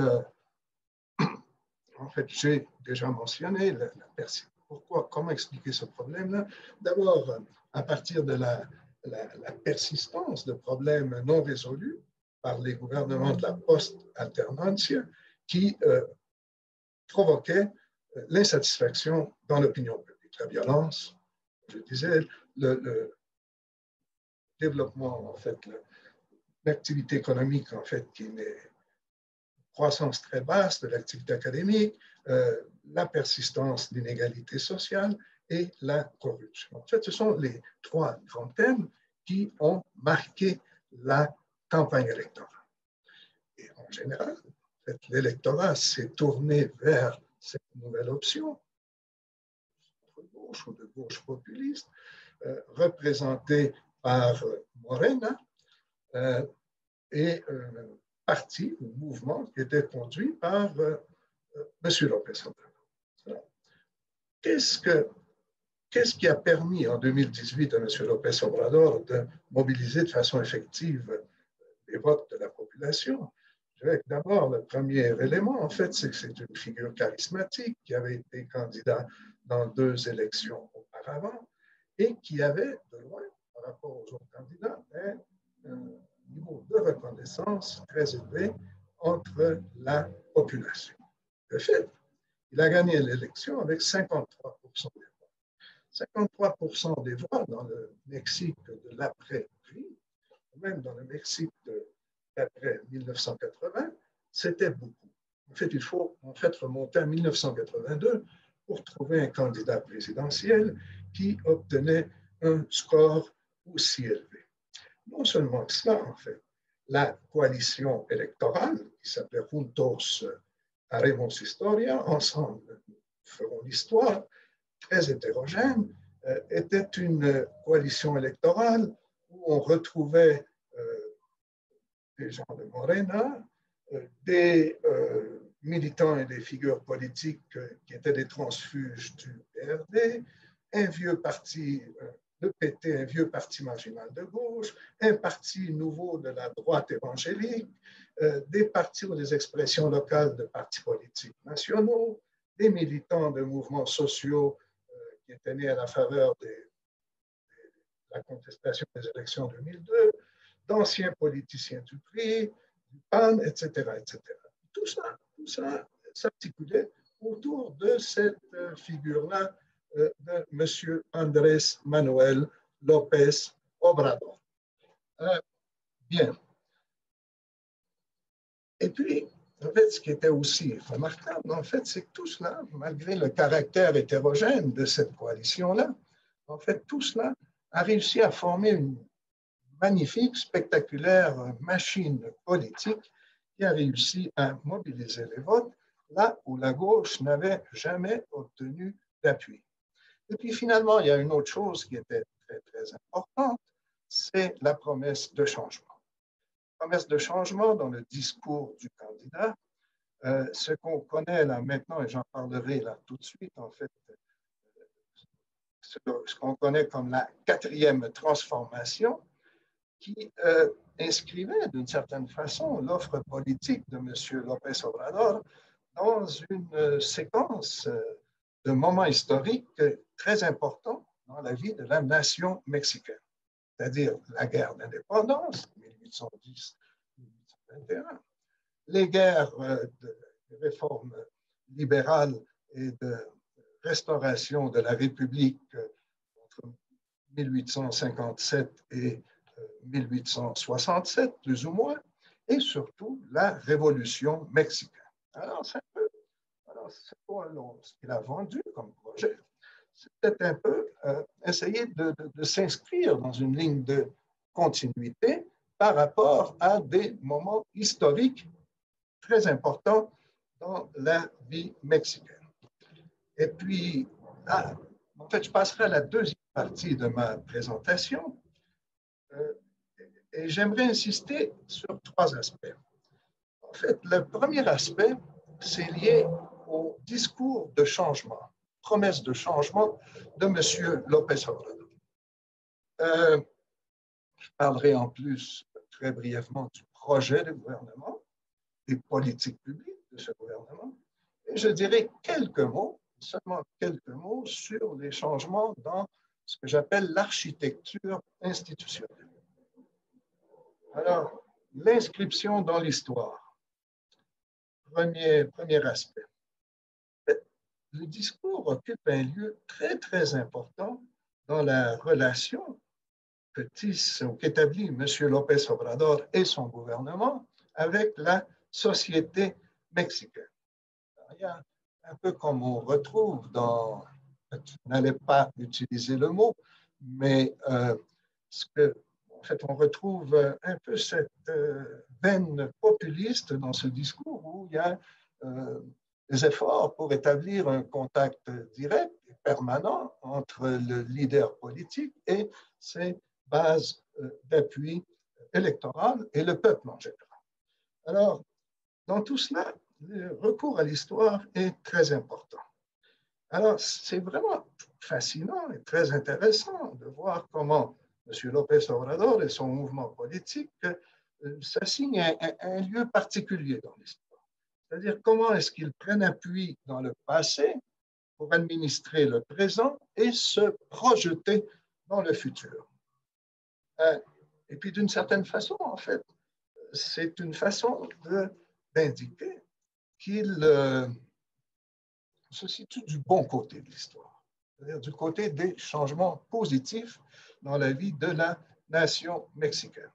déjà mentionné la persistance. Comment expliquer ce problème-là? D'abord, à partir de la persistance de problèmes non résolus par les gouvernements de la post-alternance qui provoquaient l'insatisfaction dans l'opinion publique. La violence, je disais, le développement, en fait, l'activité économique, en fait, qui est croissance très basse de l'activité académique, la persistance d'inégalités sociales et la corruption. En fait, ce sont les 3 grands thèmes qui ont marqué la campagne électorale. Et en général, en fait, l'électorat s'est tourné vers cette nouvelle option, de gauche ou de gauche populiste, représentée par Morena, et parti ou mouvement qui était conduit par M. López Obrador. Qu'est-ce qui a permis en 2018 à M. López Obrador de mobiliser de façon effective les votes de la population? Je dirais que d'abord, le premier élément, en fait, c'est que c'est une figure charismatique qui avait été candidat dans 2 élections auparavant et qui avait, de loin, par rapport aux autres candidats, un niveau de reconnaissance très élevé entre la population. De fait, il a gagné l'élection avec 53% des voix. 53% des voix dans le Mexique de l'après-crise, même dans le Mexique d'après 1980, c'était beaucoup. En fait, il faut remonter à 1982 pour trouver un candidat présidentiel qui obtenait un score aussi élevé. Non seulement cela, en fait, la coalition électorale, qui s'appelait Juntos Haremos Historia, ensemble nous ferons l'histoire, très hétérogène, était une coalition électorale où on retrouvait des gens de Morena, des militants et des figures politiques qui étaient des transfuges du PRD, un vieux parti, le PT, un vieux parti marginal de gauche, un parti nouveau de la droite évangélique, des partis ou des expressions locales de partis politiques nationaux, des militants de mouvements sociaux qui étaient nés à la faveur de la contestation des élections 2002, d'anciens politiciens du PRI, du PAN, etc., etc. Tout ça s'articulait autour de cette figure-là de M. Andrés Manuel López Obrador. Bien. Et puis, en fait, ce qui était aussi remarquable, en fait, c'est que tout cela, malgré le caractère hétérogène de cette coalition-là, en fait, tout cela a réussi à former une magnifique, spectaculaire machine politique qui a réussi à mobiliser les votes là où la gauche n'avait jamais obtenu d'appui. Et puis finalement, il y a une autre chose qui était très, très importante, c'est la promesse de changement. Promesse de changement dans le discours du candidat. Ce qu'on connaît là maintenant, et j'en parlerai là tout de suite, en fait, ce qu'on connaît comme la 4e transformation, qui inscrivait d'une certaine façon l'offre politique de M. López Obrador dans une séquence de moments historiques très importants dans la vie de la nation mexicaine, c'est-à-dire la guerre d'indépendance, 1810-1821, les guerres de réforme libérale et de restauration de la République entre 1857 et 1867, plus ou moins, et surtout la Révolution mexicaine. Alors, c'est un peu, ce qu'il a vendu comme projet, c'était un peu essayer de s'inscrire dans une ligne de continuité par rapport à des moments historiques très importants dans la vie mexicaine. Et puis, là, en fait, je passerai à la deuxième partie de ma présentation. Et j'aimerais insister sur 3 aspects. En fait, le premier aspect, c'est lié au discours de changement, promesse de changement de M. López Obrador. Je parlerai en plus très brièvement du projet de gouvernement, des politiques publiques de ce gouvernement, et je dirai quelques mots, seulement quelques mots, sur les changements dans ce que j'appelle l'architecture institutionnelle. Alors, l'inscription dans l'histoire, premier aspect. Le discours occupe un lieu très, très important dans la relation qu'établit M. López Obrador et son gouvernement avec la société mexicaine. Alors, il y a un peu comme on retrouve dans, je n'allais pas utiliser le mot, mais en fait, on retrouve un peu cette veine populiste dans ce discours où il y a des efforts pour établir un contact direct et permanent entre le leader politique et ses bases d'appui électoral et le peuple en général. Alors, dans tout cela, le recours à l'histoire est très important. Alors, c'est vraiment fascinant et très intéressant de voir comment M. López Obrador et son mouvement politique s'assignent un lieu particulier dans l'histoire. C'est-à-dire comment est-ce qu'ils prennent appui dans le passé pour administrer le présent et se projeter dans le futur. Et puis d'une certaine façon, en fait, c'est une façon d'indiquer qu'ils se situent du bon côté de l'histoire, c'est-à-dire du côté des changements positifs dans la vie de la nation mexicaine.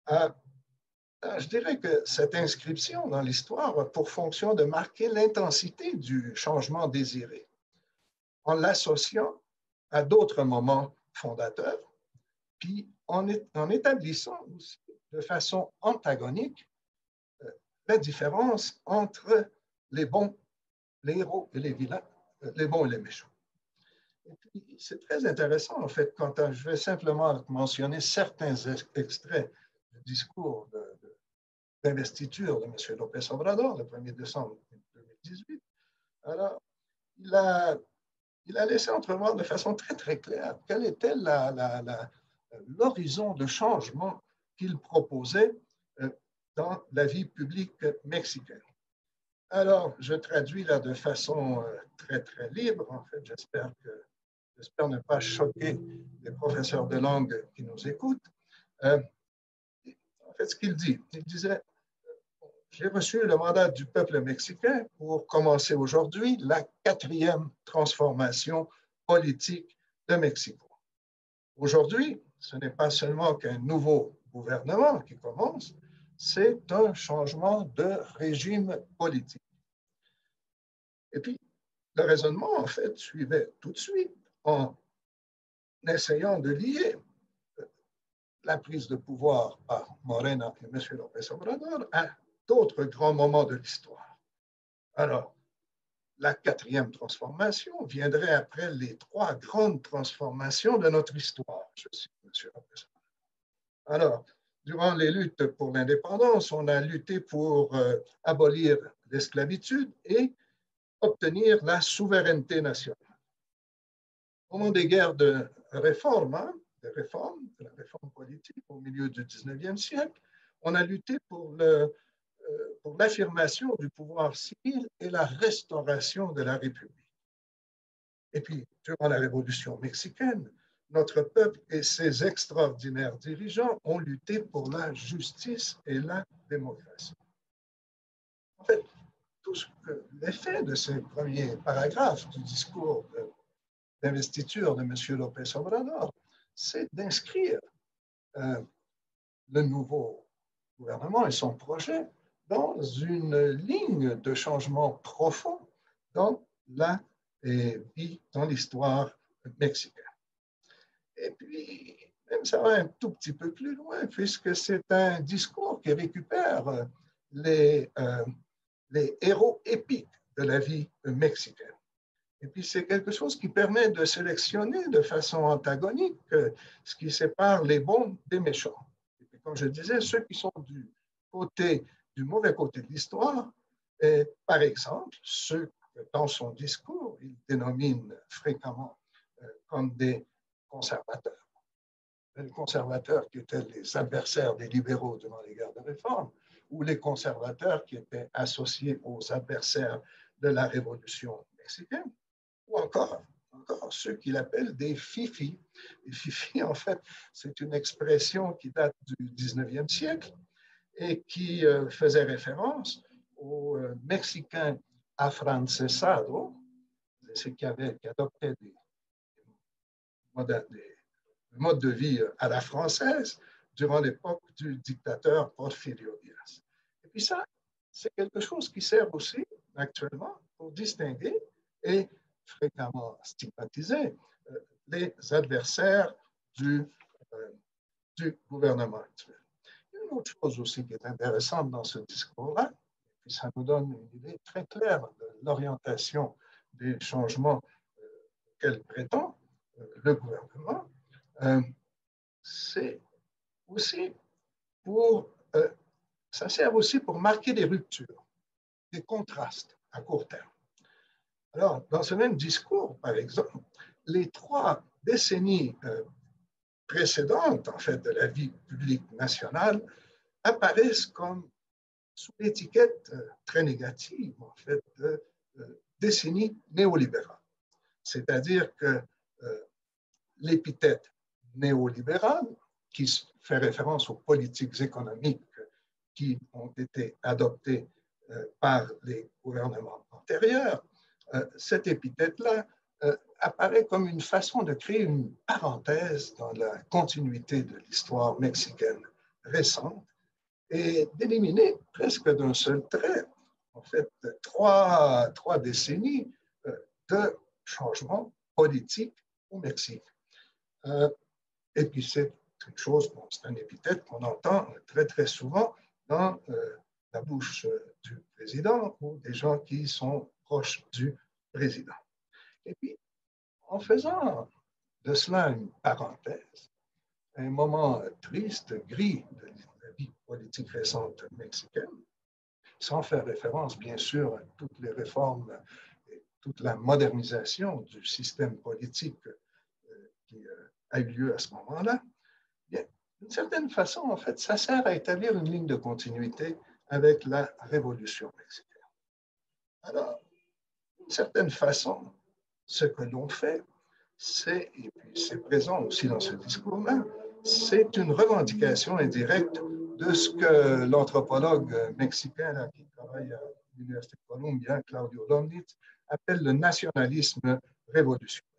Je dirais que cette inscription dans l'histoire a pour fonction de marquer l'intensité du changement désiré en l'associant à d'autres moments fondateurs, puis en établissant aussi de façon antagonique la différence entre les bons, les héros et les vilains, les bons et les méchants. C'est très intéressant, en fait, quand je vais simplement mentionner certains extraits du discours d'investiture de M. López Obrador, le 1er décembre 2018. Alors, il a laissé entrevoir de façon très, très claire quel était l'horizon de changement qu'il proposait dans la vie publique mexicaine. Alors, je traduis là de façon très, très libre. En fait, j'espère ne pas choquer les professeurs de langue qui nous écoutent. En fait, ce qu'il dit, il disait: j'ai reçu le mandat du peuple mexicain pour commencer aujourd'hui la 4e transformation politique de Mexico. Aujourd'hui, ce n'est pas seulement qu'un nouveau gouvernement qui commence, c'est un changement de régime politique. Et puis, le raisonnement, en fait, suivait tout de suite en essayant de lier la prise de pouvoir par Morena et M. López Obrador à d'autres grands moments de l'histoire. Alors, la quatrième transformation viendrait après les trois grandes transformations de notre histoire, je cite M. López Obrador. Alors, durant les luttes pour l'indépendance, on a lutté pour abolir l'esclavitude et obtenir la souveraineté nationale. Au moment des guerres de réforme, de la réforme politique au milieu du 19e siècle, on a lutté pour l'affirmation du pouvoir civil et la restauration de la République. Et puis, durant la Révolution mexicaine, notre peuple et ses extraordinaires dirigeants ont lutté pour la justice et la démocratie. En fait, tout ce que l'effet de ces premiers paragraphes du discours d'investiture de M. López Obrador, c'est d'inscrire le nouveau gouvernement et son projet dans une ligne de changement profond dans l'histoire mexicaine. Et puis, même ça va un tout petit peu plus loin, puisque c'est un discours qui récupère les héros épiques de la vie mexicaine. Et puis, c'est quelque chose qui permet de sélectionner de façon antagonique ce qui sépare les bons des méchants. Et puis, comme je disais, ceux qui sont du mauvais côté de l'histoire, par exemple, ceux que dans son discours, il dénomine fréquemment comme des conservateurs. Les conservateurs qui étaient les adversaires des libéraux durant les guerres de réforme, ou les conservateurs qui étaient associés aux adversaires de la Révolution mexicaine, ou encore ceux qu'il appelle des fifis. Les fifis, en fait, c'est une expression qui date du 19e siècle et qui faisait référence aux Mexicains afrancesados, ceux qui adoptaient des modes de vie à la française durant l'époque du dictateur Porfirio Díaz. Et puis ça, c'est quelque chose qui sert aussi actuellement pour distinguer et fréquemment stigmatiser les adversaires du gouvernement actuel. Il y a une autre chose aussi qui est intéressante dans ce discours-là, et puis ça nous donne une idée très claire de l'orientation des changements qu'elle prétend le gouvernement, c'est aussi ça sert aussi pour marquer des ruptures, des contrastes à court terme. Alors, dans ce même discours, par exemple, les 3 décennies précédentes, en fait, de la vie publique nationale, apparaissent comme sous l'étiquette très négative, en fait, de décennie néolibérale. C'est-à-dire que l'épithète néolibérale, qui fait référence aux politiques économiques qui ont été adoptées par les gouvernements antérieurs, cette épithète-là apparaît comme une façon de créer une parenthèse dans la continuité de l'histoire mexicaine récente et d'éliminer presque d'un seul trait, en fait, trois décennies de changements politiques au Mexique. Et puis c'est une chose, bon, c'est un épithète qu'on entend très très souvent dans la bouche du président ou des gens qui sont proches du président. Et puis, en faisant de cela une parenthèse, un moment triste, gris de la vie politique récente mexicaine, sans faire référence, bien sûr, à toutes les réformes et toute la modernisation du système politique qui a eu lieu à ce moment-là, d'une certaine façon, en fait, ça sert à établir une ligne de continuité avec la Révolution mexicaine. Alors, d'une certaine façon, ce que l'on fait, c'est, et puis c'est présent aussi dans ce discours-là, c'est une revendication indirecte de ce que l'anthropologue mexicain là, qui travaille à l'Université de Columbia, Claudio Lomnitz, appelle le nationalisme révolutionnaire.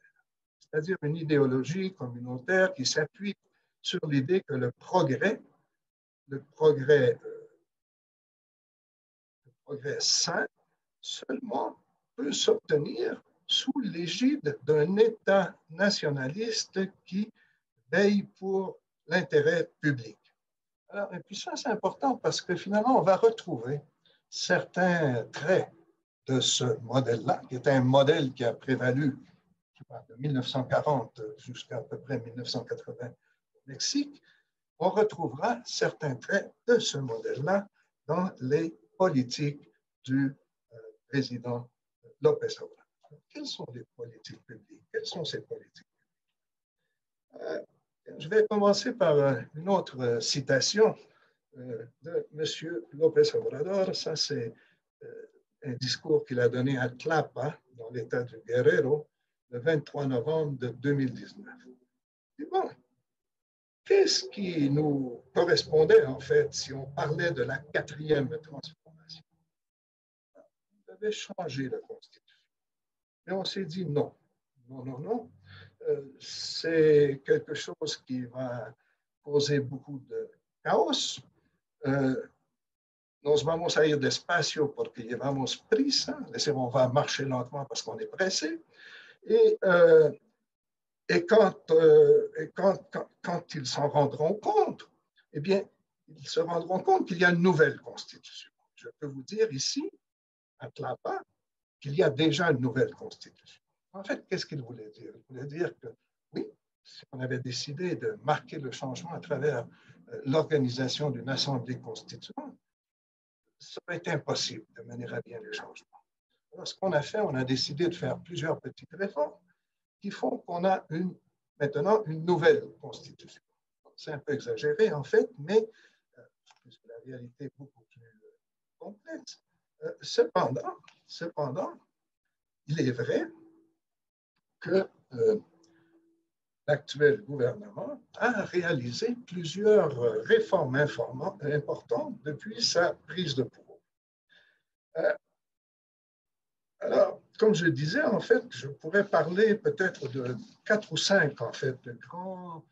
C'est-à-dire une idéologie communautaire qui s'appuie sur l'idée que le progrès le progrès sain seulement peut s'obtenir sous l'égide d'un État nationaliste qui veille pour l'intérêt public. Alors, et puis ça, c'est important parce que finalement, on va retrouver certains traits de ce modèle-là, qui est un modèle qui a prévalu de 1940 jusqu'à peu près 1980 au Mexique. On retrouvera certains traits de ce modèle-là dans les politiques du président López Obrador. Quelles sont les politiques publiques? Quelles sont ces politiques publiques? Je vais commencer par une autre citation de M. López Obrador. Ça, c'est un discours qu'il a donné à Tlapa, dans l'État du Guerrero, le 23 novembre de 2019. Et bon, qu'est-ce qui nous correspondait, en fait, si on parlait de la 4e transformation? On devait changer la Constitution. Mais on s'est dit non, non, non, non. C'est quelque chose qui va causer beaucoup de chaos. Nos vamos a ir despacio porque llevamos prisa. On va marcher lentement parce qu'on est pressé. Et quand ils s'en rendront compte, eh bien, ils se rendront compte qu'il y a une nouvelle constitution. Je peux vous dire ici, à Tlapa, qu'il y a déjà une nouvelle constitution. En fait, qu'est-ce qu'il voulait dire? Il voulait dire que, oui, si on avait décidé de marquer le changement à travers l'organisation d'une assemblée constituante, ça aurait été impossible de mener à bien les changements. Alors, ce qu'on a fait, on a décidé de faire plusieurs petites réformes qui font qu'on a maintenant une nouvelle constitution. C'est un peu exagéré, en fait, mais puisque la réalité est beaucoup plus complexe. Cependant, il est vrai que l'actuel gouvernement a réalisé plusieurs réformes importantes depuis sa prise de pouvoir. Alors, comme je disais, en fait, je pourrais parler peut-être de 4 ou 5, en fait, de grandes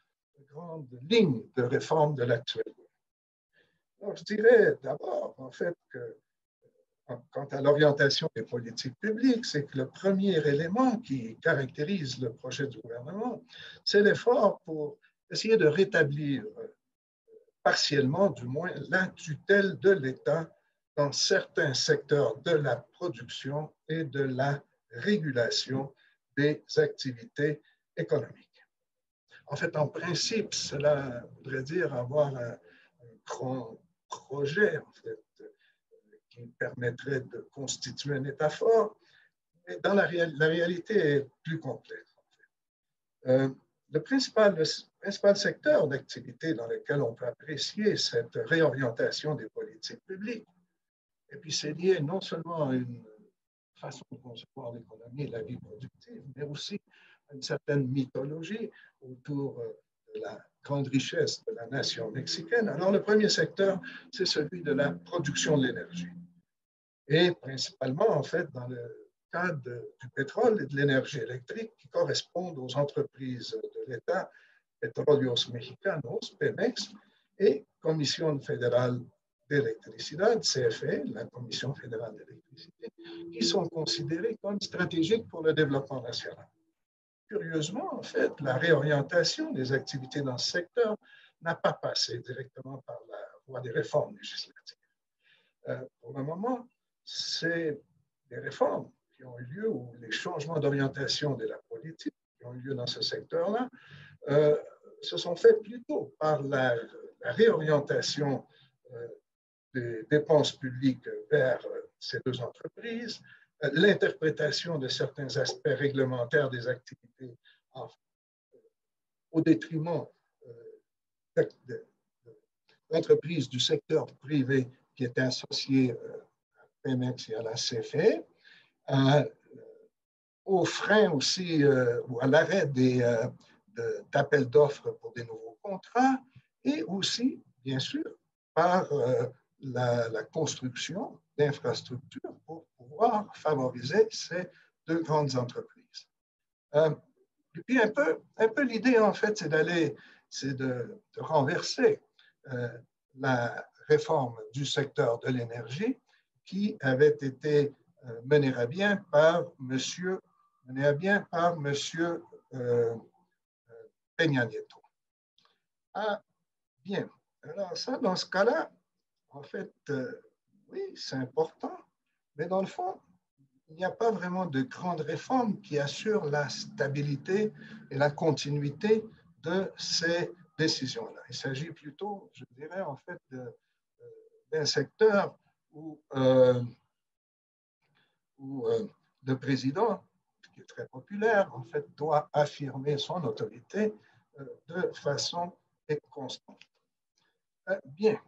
lignes de réforme de l'actuel gouvernement. Alors, je dirais d'abord, en fait, que quant à l'orientation des politiques publiques, c'est que le premier élément qui caractérise le projet du gouvernement, c'est l'effort pour essayer de rétablir partiellement, du moins, la tutelle de l'État dans certains secteurs de la production et de la régulation des activités économiques. En fait, en principe, cela voudrait dire avoir un grand projet, en fait, qui permettrait de constituer un État fort, mais dans la réalité est plus complexe. En fait. Le principal secteur d'activité dans lequel on peut apprécier cette réorientation des politiques publiques, et puis c'est lié non seulement à une façon de concevoir l'économie et la vie productive, mais aussi à une certaine mythologie autour de la grande richesse de la nation mexicaine. Alors le premier secteur, c'est celui de la production de l'énergie. Et principalement, en fait, dans le cadre du pétrole et de l'énergie électrique qui correspondent aux entreprises de l'État, Petróleos Mexicanos, Pemex, et Commission fédérale d'électricité, CFE, la Commission fédérale d'électricité, qui sont considérées comme stratégiques pour le développement national. Curieusement, en fait, la réorientation des activités dans ce secteur n'a pas passé directement par la voie des réformes législatives. Pour le moment, c'est des réformes qui ont eu lieu, ou les changements d'orientation de la politique qui ont eu lieu dans ce secteur-là, se sont faits plutôt par la réorientation des dépenses publiques vers ces deux entreprises, l'interprétation de certains aspects réglementaires des activités au détriment d'entreprises du secteur privé qui étaient associées à Pemex et à la CFE, au frein aussi, ou à l'arrêt d'appels d'offres pour des nouveaux contrats, et aussi, bien sûr, par la construction d'infrastructures pour pouvoir favoriser ces deux grandes entreprises. Et puis un peu l'idée, en fait, c'est de renverser la réforme du secteur de l'énergie qui avait été menée à bien par monsieur Peña Nieto. Ah, bien. Alors ça, dans ce cas-là, en fait, oui, c'est important, mais dans le fond, il n'y a pas vraiment de grandes réformes qui assurent la stabilité et la continuité de ces décisions-là. Il s'agit plutôt, je dirais, en fait, d'un secteur où le président, qui est très populaire, en fait, doit affirmer son autorité de façon constante. Bien.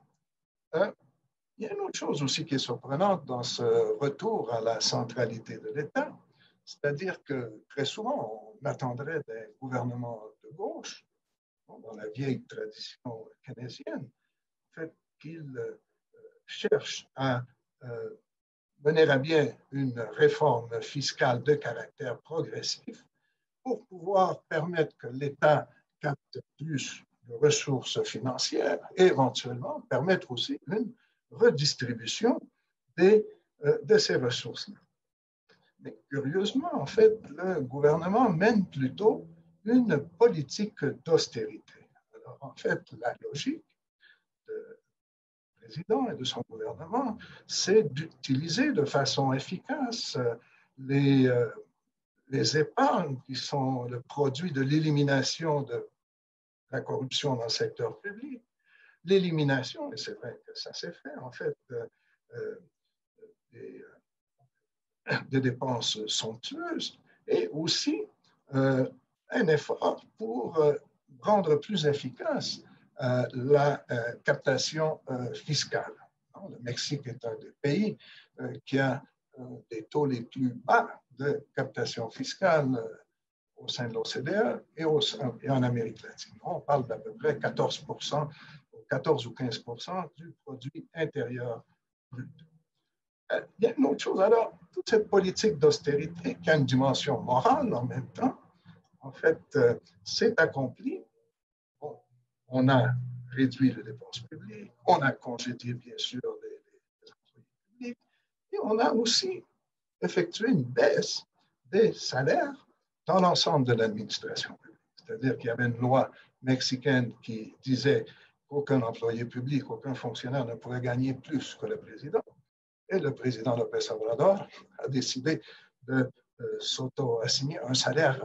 Il y a une autre chose aussi qui est surprenante dans ce retour à la centralité de l'État, c'est-à-dire que très souvent, on attendrait des gouvernements de gauche, dans la vieille tradition keynésienne, en fait, qu'ils cherchent à mener à bien une réforme fiscale de caractère progressif pour pouvoir permettre que l'État capte plus de ressources financières et éventuellement permettre aussi une redistribution de ces ressources-là. Mais curieusement, en fait, le gouvernement mène plutôt une politique d'austérité. Alors, en fait, la logique du président et de son gouvernement, c'est d'utiliser de façon efficace les épargnes qui sont le produit de l'élimination de la corruption dans le secteur public, l'élimination, et c'est vrai que ça s'est fait, en fait, des dépenses somptueuses, et aussi un effort pour rendre plus efficace la captation fiscale. Le Mexique est un des pays qui a des taux les plus bas de captation fiscale au sein de l'OCDE et en Amérique latine. On parle d'à peu près 14%, 14 ou 15% du produit intérieur brut. Il y a une autre chose. Alors, toute cette politique d'austérité qui a une dimension morale en même temps, en fait, s'est accomplie. Bon, on a réduit les dépenses publiques, on a congédié, bien sûr, les employés publics, et on a aussi effectué une baisse des salaires dans l'ensemble de l'administration publique. C'est-à-dire qu'il y avait une loi mexicaine qui disait qu'aucun employé public, aucun fonctionnaire ne pourrait gagner plus que le président. Et le président López Obrador a décidé de s'auto-assigner un salaire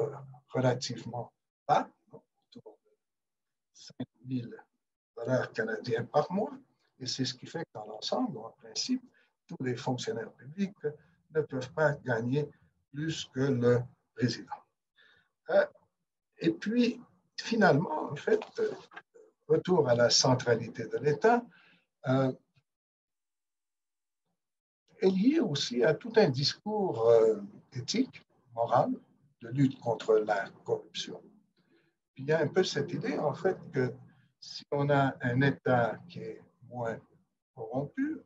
relativement bas, autour de 5 000 $ canadiens par mois. Et c'est ce qui fait que dans l'ensemble, en principe, tous les fonctionnaires publics ne peuvent pas gagner plus que le président. Et puis, finalement, en fait, retour à la centralité de l'État, est lié aussi à tout un discours éthique, moral, de lutte contre la corruption. Puis il y a un peu cette idée, en fait, que si on a un État qui est moins corrompu,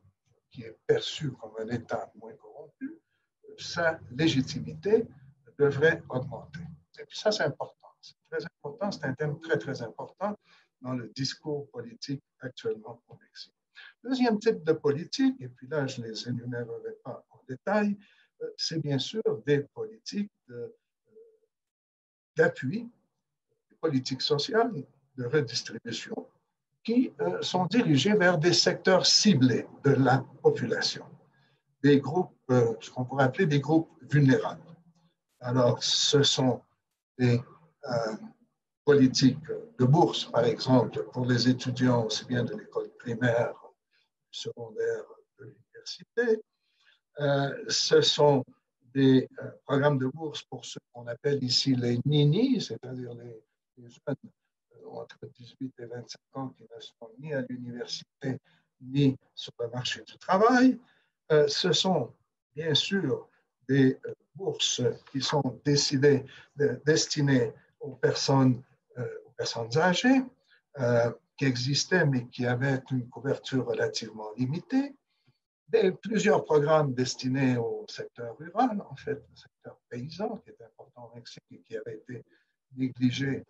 qui est perçu comme un État moins corrompu, sa légitimité devrait augmenter. Et puis ça, c'est important. C'est très important, c'est un thème très, très important dans le discours politique actuellement au Mexique. Deuxième type de politique, et puis là, je ne les énumérerai pas en détail, c'est bien sûr des politiques d'appui, des politiques sociales, de redistribution, qui sont dirigées vers des secteurs ciblés de la population, des groupes, ce qu'on pourrait appeler des groupes vulnérables. Alors, ce sont des politiques de bourse, par exemple, pour les étudiants aussi bien de l'école primaire, secondaire, de l'université. Ce sont des programmes de bourse pour ceux qu'on appelle ici les ninis, c'est-à-dire les jeunes entre 18 et 25 ans qui ne sont ni à l'université ni sur le marché du travail. Ce sont bien sûr des bourses qui sont destinées aux personnes âgées, qui existaient mais qui avaient une couverture relativement limitée. Plusieurs programmes destinés au secteur rural, en fait, le secteur paysan, qui est important au Mexique et qui avait été négligé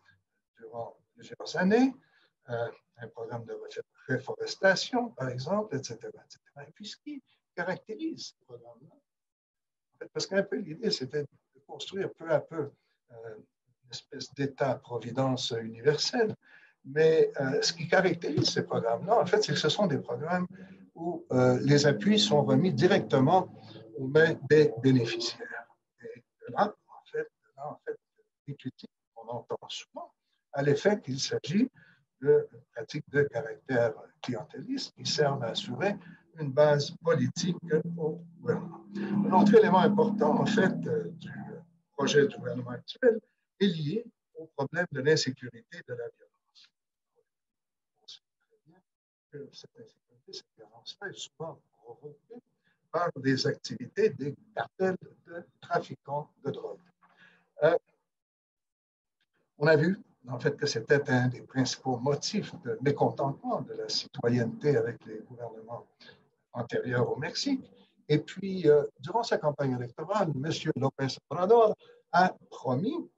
durant plusieurs années. un programme de réforestation, par exemple, etc., etc. Et puis, ce qui caractérise ce programme-là, en fait, parce qu'un peu l'idée, c'était de construire peu à peu une espèce d'État-providence universel, mais ce qui caractérise ces programmes-là, en fait, c'est que ce sont des programmes où les appuis sont remis directement aux mains des bénéficiaires. Et là, en fait, les critiques qu'on entend souvent à l'effet qu'il s'agit de pratiques de caractère clientéliste qui servent à assurer une base politique au gouvernement. Un autre élément important, en fait, du projet du gouvernement actuel est lié au problème de l'insécurité et de la violence. On sait très bien que cette insécurité, cette violence-là est souvent provoquée par des activités des cartels de trafiquants de drogue. On a vu, en fait, que c'était un des principaux motifs de mécontentement de la citoyenneté avec les gouvernements antérieurs au Mexique. Et puis, durant sa campagne électorale, M. López Obrador a promis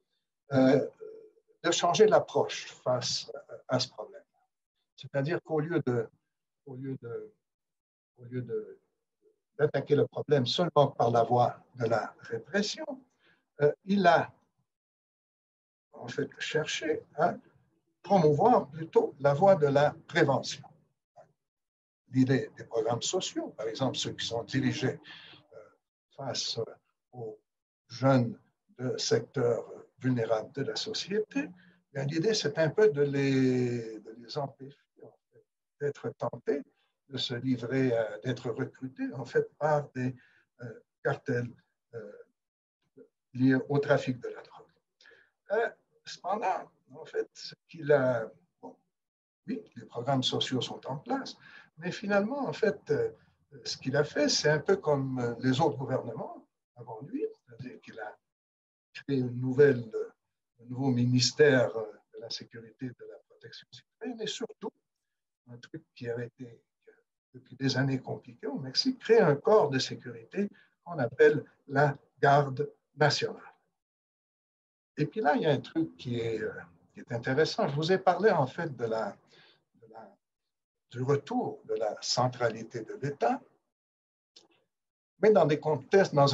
de changer l'approche face à ce problème. C'est-à-dire qu'au lieu d'attaquer le problème seulement par la voie de la répression, il a en fait cherché à promouvoir plutôt la voie de la prévention. L'idée des programmes sociaux, par exemple ceux qui sont dirigés face aux jeunes de secteurs vulnérables de la société, l'idée c'est un peu de les empêcher en fait, d'être tentés de se livrer, d'être recrutés en fait par des cartels liés au trafic de la drogue. Cependant, en fait, ce qu'il a, bon, oui, les programmes sociaux sont en place, mais finalement, en fait, ce qu'il a fait, c'est un peu comme les autres gouvernements avant lui, c'est-à-dire qu'il a créé un nouveau ministère de la sécurité et de la protection citoyenne, et surtout, un truc qui avait été depuis des années compliqué au Mexique, créer un corps de sécurité qu'on appelle la Garde nationale. Et puis là, il y a un truc qui est intéressant. Je vous ai parlé en fait du retour de la centralité de l'État, mais dans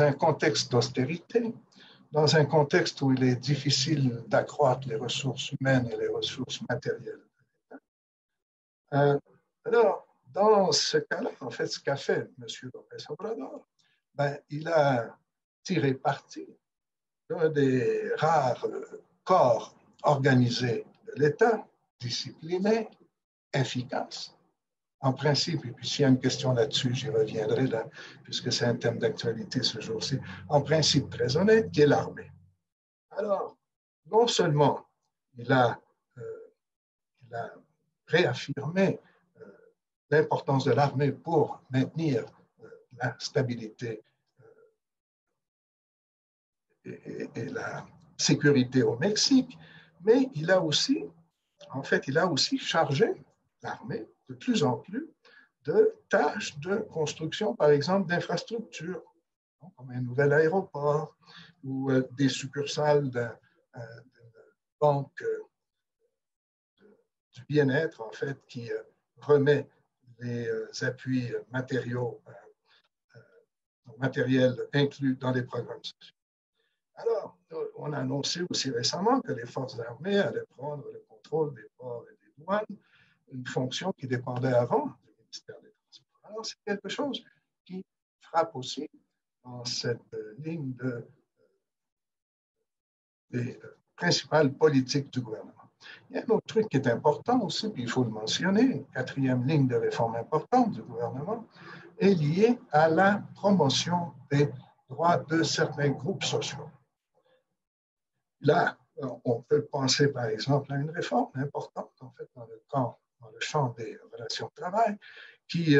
un contexte d'austérité, dans un contexte où il est difficile d'accroître les ressources humaines et les ressources matérielles de l'État. Alors, dans ce cas-là, en fait, ce qu'a fait M. López Obrador, il a tiré parti d'un des rares corps organisés de l'État, discipliné, efficace, en principe, et puis s'il y a une question là-dessus, j'y reviendrai là, puisque c'est un thème d'actualité ce jour-ci, en principe très honnête, qui est l'armée. Alors, non seulement il a réaffirmé l'importance de l'armée pour maintenir la stabilité et la sécurité au Mexique, mais il a aussi chargé l'armée de plus en plus de tâches de construction, par exemple, d'infrastructures, comme un nouvel aéroport ou des succursales de banque du bien-être, en fait, qui remet les appuis matériels inclus dans les programmes sociaux. Alors, on a annoncé aussi récemment que les forces armées allaient prendre le contrôle des ports et des douanes, une fonction qui dépendait avant du ministère des Transports. Alors, c'est quelque chose qui frappe aussi dans cette ligne des principales politiques du gouvernement. Il y a un autre truc qui est important aussi, puis il faut le mentionner, une quatrième ligne de réforme importante du gouvernement est liée à la promotion des droits de certains groupes sociaux. Là, on peut penser par exemple à une réforme importante en fait dans le champ des relations de travail qui,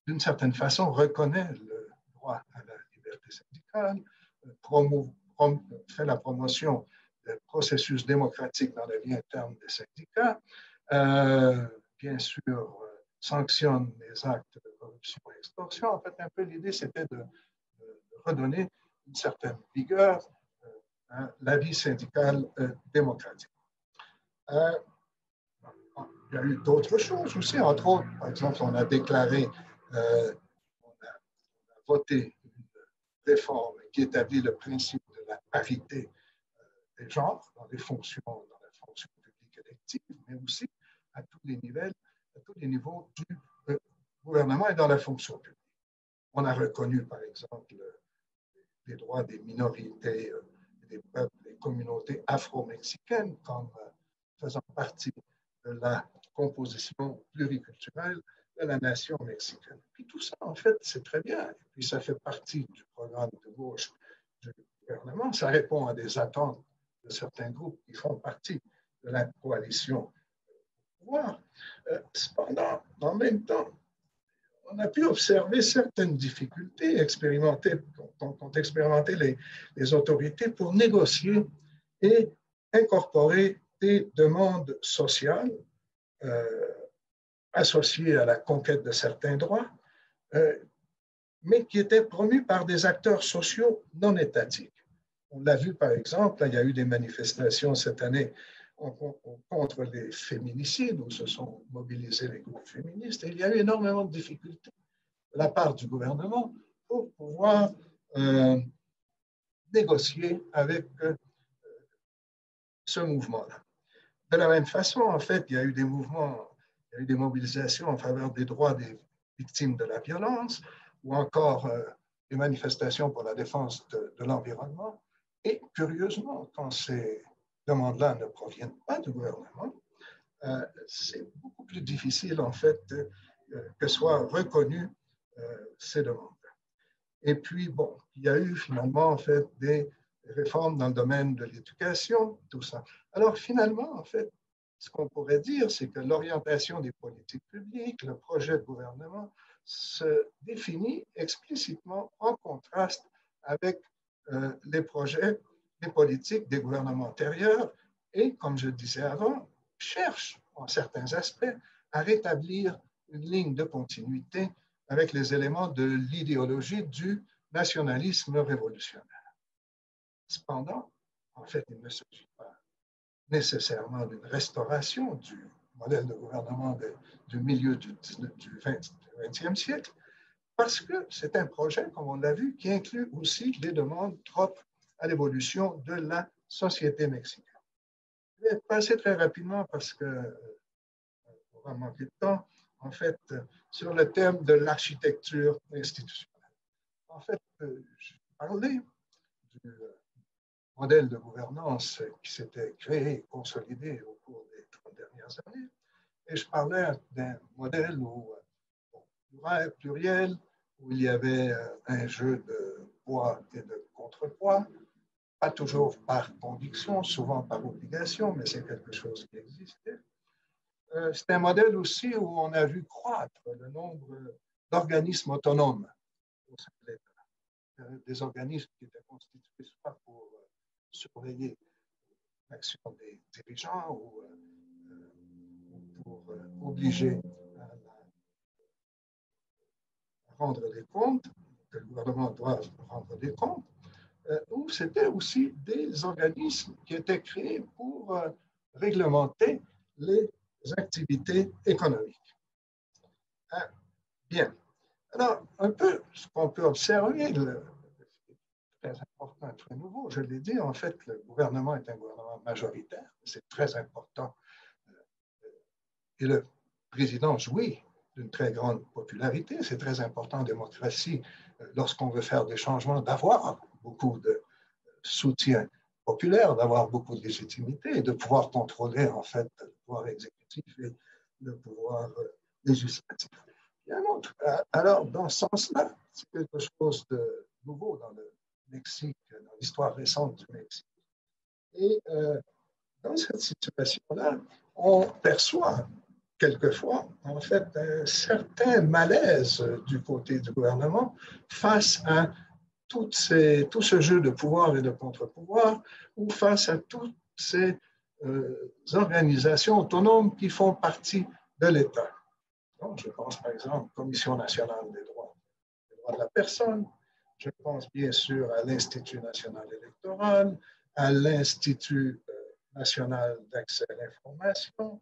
d'une certaine façon, reconnaît le droit à la liberté syndicale, fait la promotion des processus démocratiques dans la vie interne des syndicats, bien sûr, sanctionne les actes de corruption et extorsion. En fait, un peu l'idée, c'était de redonner une certaine vigueur à la vie syndicale démocratique. il y a eu d'autres choses aussi, entre autres, par exemple, on a déclaré, on a voté une réforme qui établit le principe de la parité des genres dans la fonction publique élective, mais aussi à tous les niveaux du gouvernement et dans la fonction publique. On a reconnu, par exemple, les droits des minorités, des peuples, des communautés afro-mexicaines comme faisant partie de la composition pluriculturelle de la nation mexicaine. Puis tout ça, en fait, c'est très bien. Et puis ça fait partie du programme de gauche du gouvernement. Ça répond à des attentes de certains groupes qui font partie de la coalition au pouvoir. Cependant, en même temps, on a pu observer certaines difficultés qu'ont expérimenté les autorités pour négocier et incorporer des demandes sociales associées à la conquête de certains droits, mais qui étaient promues par des acteurs sociaux non étatiques. On l'a vu par exemple, il y a eu des manifestations cette année contre les féminicides où se sont mobilisés les groupes féministes et il y a eu énormément de difficultés de la part du gouvernement pour pouvoir négocier avec ce mouvement-là. De la même façon, en fait, il y a eu des mouvements, il y a eu des mobilisations en faveur des droits des victimes de la violence ou encore des manifestations pour la défense de l'environnement. Et curieusement, quand ces demandes-là ne proviennent pas du gouvernement, c'est beaucoup plus difficile, en fait, que soient reconnues ces demandes. Et puis, bon, il y a eu finalement, en fait, des réformes dans le domaine de l'éducation, tout ça. Alors, finalement, en fait, ce qu'on pourrait dire, c'est que l'orientation des politiques publiques, le projet de gouvernement, se définit explicitement en contraste avec les projets, les politiques des gouvernements antérieurs et, comme je le disais avant, cherche, en certains aspects, à rétablir une ligne de continuité avec les éléments de l'idéologie du nationalisme révolutionnaire. Cependant, en fait, il ne s'agit pas nécessairement d'une restauration du modèle de gouvernement du milieu du XXe siècle, parce que c'est un projet, comme on l'a vu, qui inclut aussi les demandes propres à l'évolution de la société mexicaine. Je vais passer très rapidement parce qu'on va manquer de temps, en fait, sur le thème de l'architecture institutionnelle. En fait, je parlais du modèle de gouvernance qui s'était créé et consolidé au cours des 30 dernières années, et je parlais d'un modèle pluriel, où il y avait un jeu de poids et de contrepoids, pas toujours par conviction, souvent par obligation, mais c'est quelque chose qui existait. C'est un modèle aussi où on a vu croître le nombre d'organismes autonomes au sein de l'État. Des organismes qui étaient constitués soit pour surveiller l'action des dirigeants ou pour obliger à rendre des comptes, que le gouvernement doit rendre des comptes, ou c'était aussi des organismes qui étaient créés pour réglementer les activités économiques. Bien. Alors, un peu ce qu'on peut observer, très important et très nouveau, je l'ai dit, en fait, le gouvernement est un gouvernement majoritaire, c'est très important. Et le président jouit d'une très grande popularité, c'est très important en démocratie, lorsqu'on veut faire des changements, d'avoir beaucoup de soutien populaire, d'avoir beaucoup de légitimité et de pouvoir contrôler, en fait, le pouvoir exécutif et le pouvoir législatif. Alors, dans ce sens-là, c'est quelque chose de nouveau dans le Mexique, dans l'histoire récente du Mexique. Et dans cette situation-là, on perçoit quelquefois, en fait, un certain malaise du côté du gouvernement face à tout ce jeu de pouvoir et de contre-pouvoir, ou face à toutes ces organisations autonomes qui font partie de l'État. Donc, je pense par exemple à la Commission nationale des droits de la personne, je pense bien sûr à l'Institut national électoral, à l'Institut national d'accès à l'information,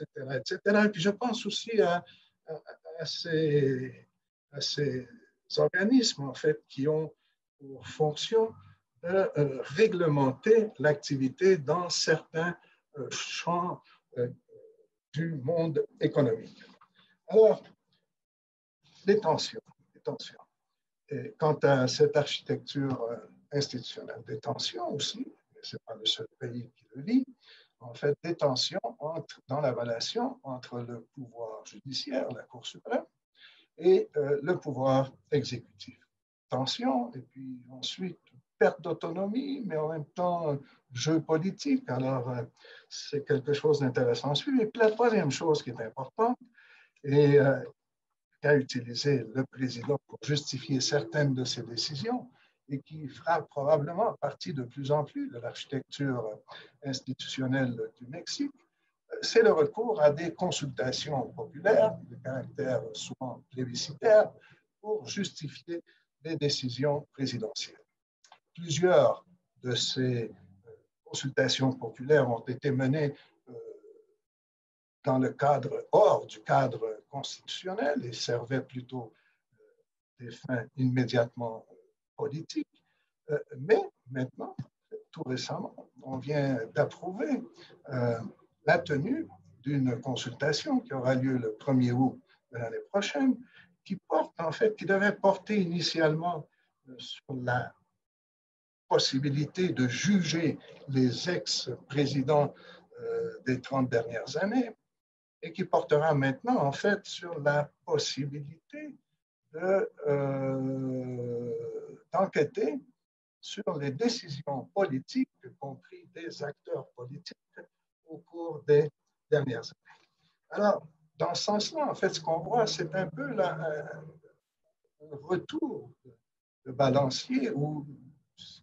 etc., etc. Et puis je pense aussi à ces organismes, en fait, qui ont pour fonction de réglementer l'activité dans certains champs du monde économique. Alors, les tensions. Et quant à cette architecture institutionnelle, des tensions aussi, ce n'est pas le seul pays qui le vit, en fait, des tensions dans la relation entre le pouvoir judiciaire, la Cour suprême, et le pouvoir exécutif. Tension, et puis ensuite perte d'autonomie, mais en même temps jeu politique. Alors, c'est quelque chose d'intéressant à suivre. Et puis la troisième chose qui est importante, et qu'a utilisé le président pour justifier certaines de ses décisions, et qui fera probablement partie de plus en plus de l'architecture institutionnelle du Mexique, c'est le recours à des consultations populaires de caractère souvent plébiscitaire pour justifier les décisions présidentielles. Plusieurs de ces consultations populaires ont été menées dans le cadre, hors du cadre constitutionnel et servaient plutôt des fins immédiatement politiques. Mais maintenant, tout récemment, on vient d'approuver la tenue d'une consultation qui aura lieu le 1er août de l'année prochaine, qui devait porter initialement sur la possibilité de juger les ex-présidents des 30 dernières années, et qui portera maintenant, en fait, sur la possibilité d'enquêter sur les décisions politiques, y compris des acteurs politiques, au cours des dernières années. Alors, dans ce sens-là, en fait, ce qu'on voit, c'est un peu un retour de balancier ou ce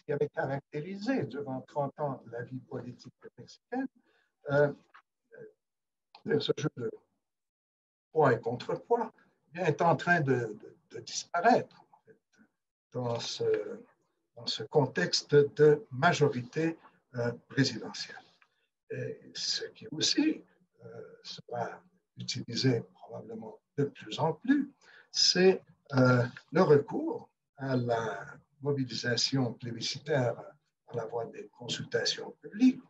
qui avait caractérisé durant 30 ans la vie politique mexicaine, ce jeu de poids et contrepoids est en train de disparaître en fait, dans ce contexte de majorité présidentielle. Et ce qui aussi sera utilisé probablement de plus en plus, c'est le recours à la mobilisation plébiscitaire par la voie des consultations publiques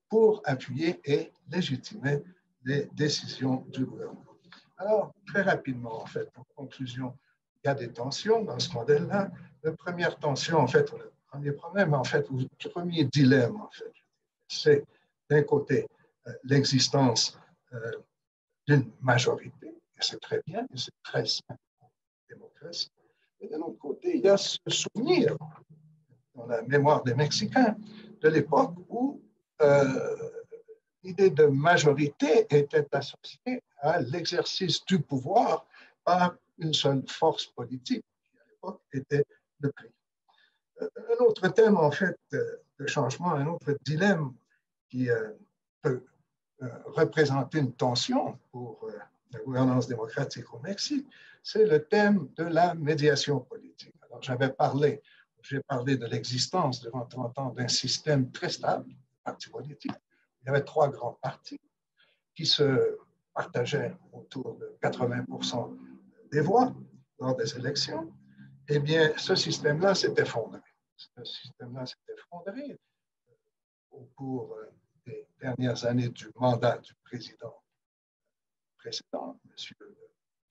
pour appuyer et légitimer les décisions du gouvernement. Alors, très rapidement, en fait, en conclusion, il y a des tensions dans ce modèle-là. La première tension, en fait, le premier problème, en fait, ou le premier dilemme, en fait, c'est d'un côté l'existence d'une majorité, et c'est très bien, et c'est très simple en démocratie. Et d'un autre côté, il y a ce souvenir dans la mémoire des Mexicains de l'époque où l'idée de majorité était associée à l'exercice du pouvoir par une seule force politique, qui à l'époque était le pays. Un autre thème, en fait, de changement, un autre dilemme qui peut représenter une tension pour la gouvernance démocratique au Mexique, c'est le thème de la médiation politique. Alors, j'ai parlé de l'existence durant 30 ans d'un système très stable de partis politiques. Il y avait 3 grands partis qui se partageaient autour de 80% des voix lors des élections. Eh bien, ce système-là s'est effondré. Au cours des dernières années du mandat du président précédent,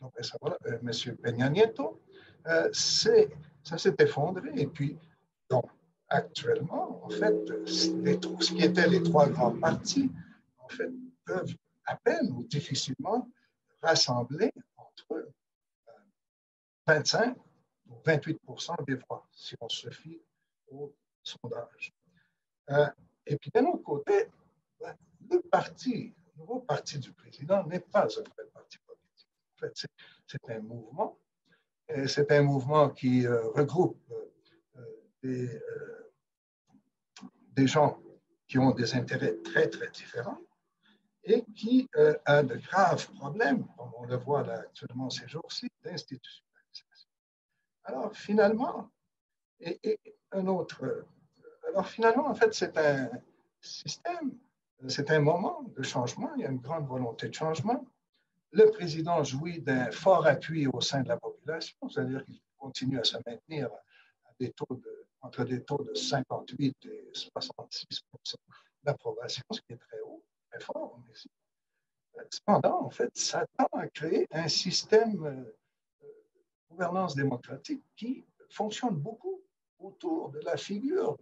M. Peña Nieto. Ça s'est effondré. Et puis, donc, actuellement, en fait, ce qui étaient les 3 grands partis, en fait, peuvent à peine ou difficilement rassembler entre 25 ou 28% des voix, si on se fie au sondage. Et puis, d'un autre côté, le nouveau parti du président n'est pas un vrai parti politique. En fait, c'est un mouvement. Et c'est un mouvement qui regroupe des gens qui ont des intérêts très, très différents et qui a de graves problèmes, comme on le voit là actuellement ces jours-ci, d'institutionnalisation. Alors, finalement, en fait, c'est un système c'est un moment de changement, il y a une grande volonté de changement. Le président jouit d'un fort appui au sein de la population, c'est-à-dire qu'il continue à se maintenir à des taux entre des taux de 58 et 66% d'approbation, ce qui est très haut, très fort. Cependant, en fait, ça tend à créer un système de gouvernance démocratique qui fonctionne beaucoup autour de la figure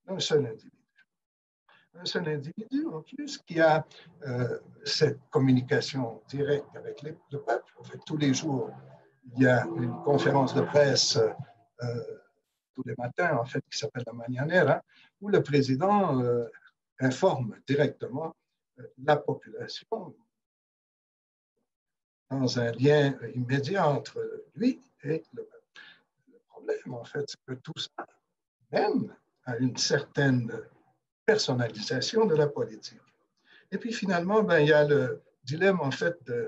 d'un seul individu. Un seul individu, en plus, qui a cette communication directe avec le peuple. En fait, tous les jours, il y a une conférence de presse tous les matins, en fait, qui s'appelle la Mañanera, où le président informe directement la population dans un lien immédiat entre lui et le peuple. Le problème, en fait, c'est que tout ça mène à une certaine personnalisation de la politique. Et puis finalement, ben, il y a le dilemme en fait du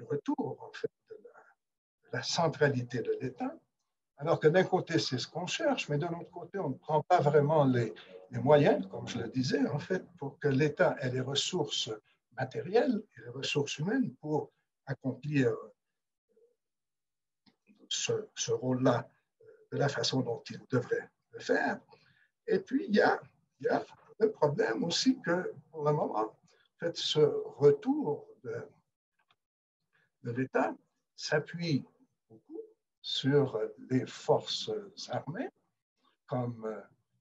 retour en fait, de la centralité de l'État, alors que d'un côté, c'est ce qu'on cherche, mais de l'autre côté, on ne prend pas vraiment les moyens, comme je le disais, en fait, pour que l'État ait les ressources matérielles et les ressources humaines pour accomplir ce rôle-là de la façon dont il devrait le faire. Et puis, il y a le problème aussi que, pour le moment, en fait, ce retour de l'État s'appuie beaucoup sur les forces armées,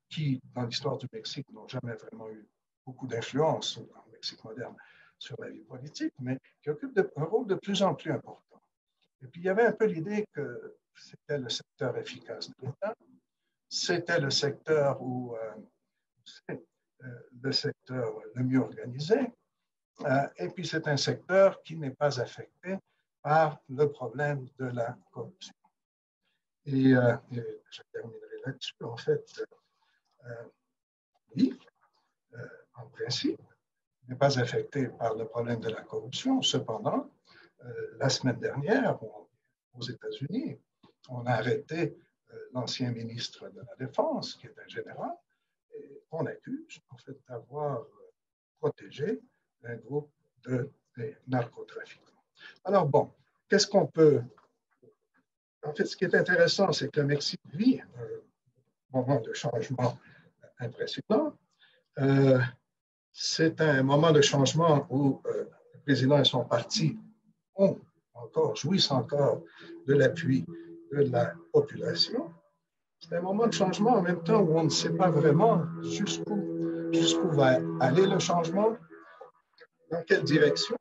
qui, dans l'histoire du Mexique, n'ont jamais vraiment eu beaucoup d'influence dans le Mexique moderne sur la vie politique, mais qui occupent un rôle de plus en plus important. Et puis, il y avait un peu l'idée que c'était le secteur efficace de l'État, c'était le secteur où le secteur le mieux organisé, et puis c'est un secteur qui n'est pas affecté par le problème de la corruption. Et je terminerai là-dessus. En fait, oui, en principe, n'est pas affecté par le problème de la corruption. Cependant, la semaine dernière, aux États-Unis, on a arrêté l'ancien ministre de la Défense, qui est un général, et on accuse en fait d'avoir protégé un groupe de narcotrafiquants. Alors bon, qu'est-ce qu'on peut... En fait, ce qui est intéressant, c'est que le Mexique vit un moment de changement impressionnant. C'est un moment de changement où le président et son parti jouissent encore de l'appui de la population. C'est un moment de changement en même temps où on ne sait pas vraiment jusqu'où va aller le changement, dans quelle direction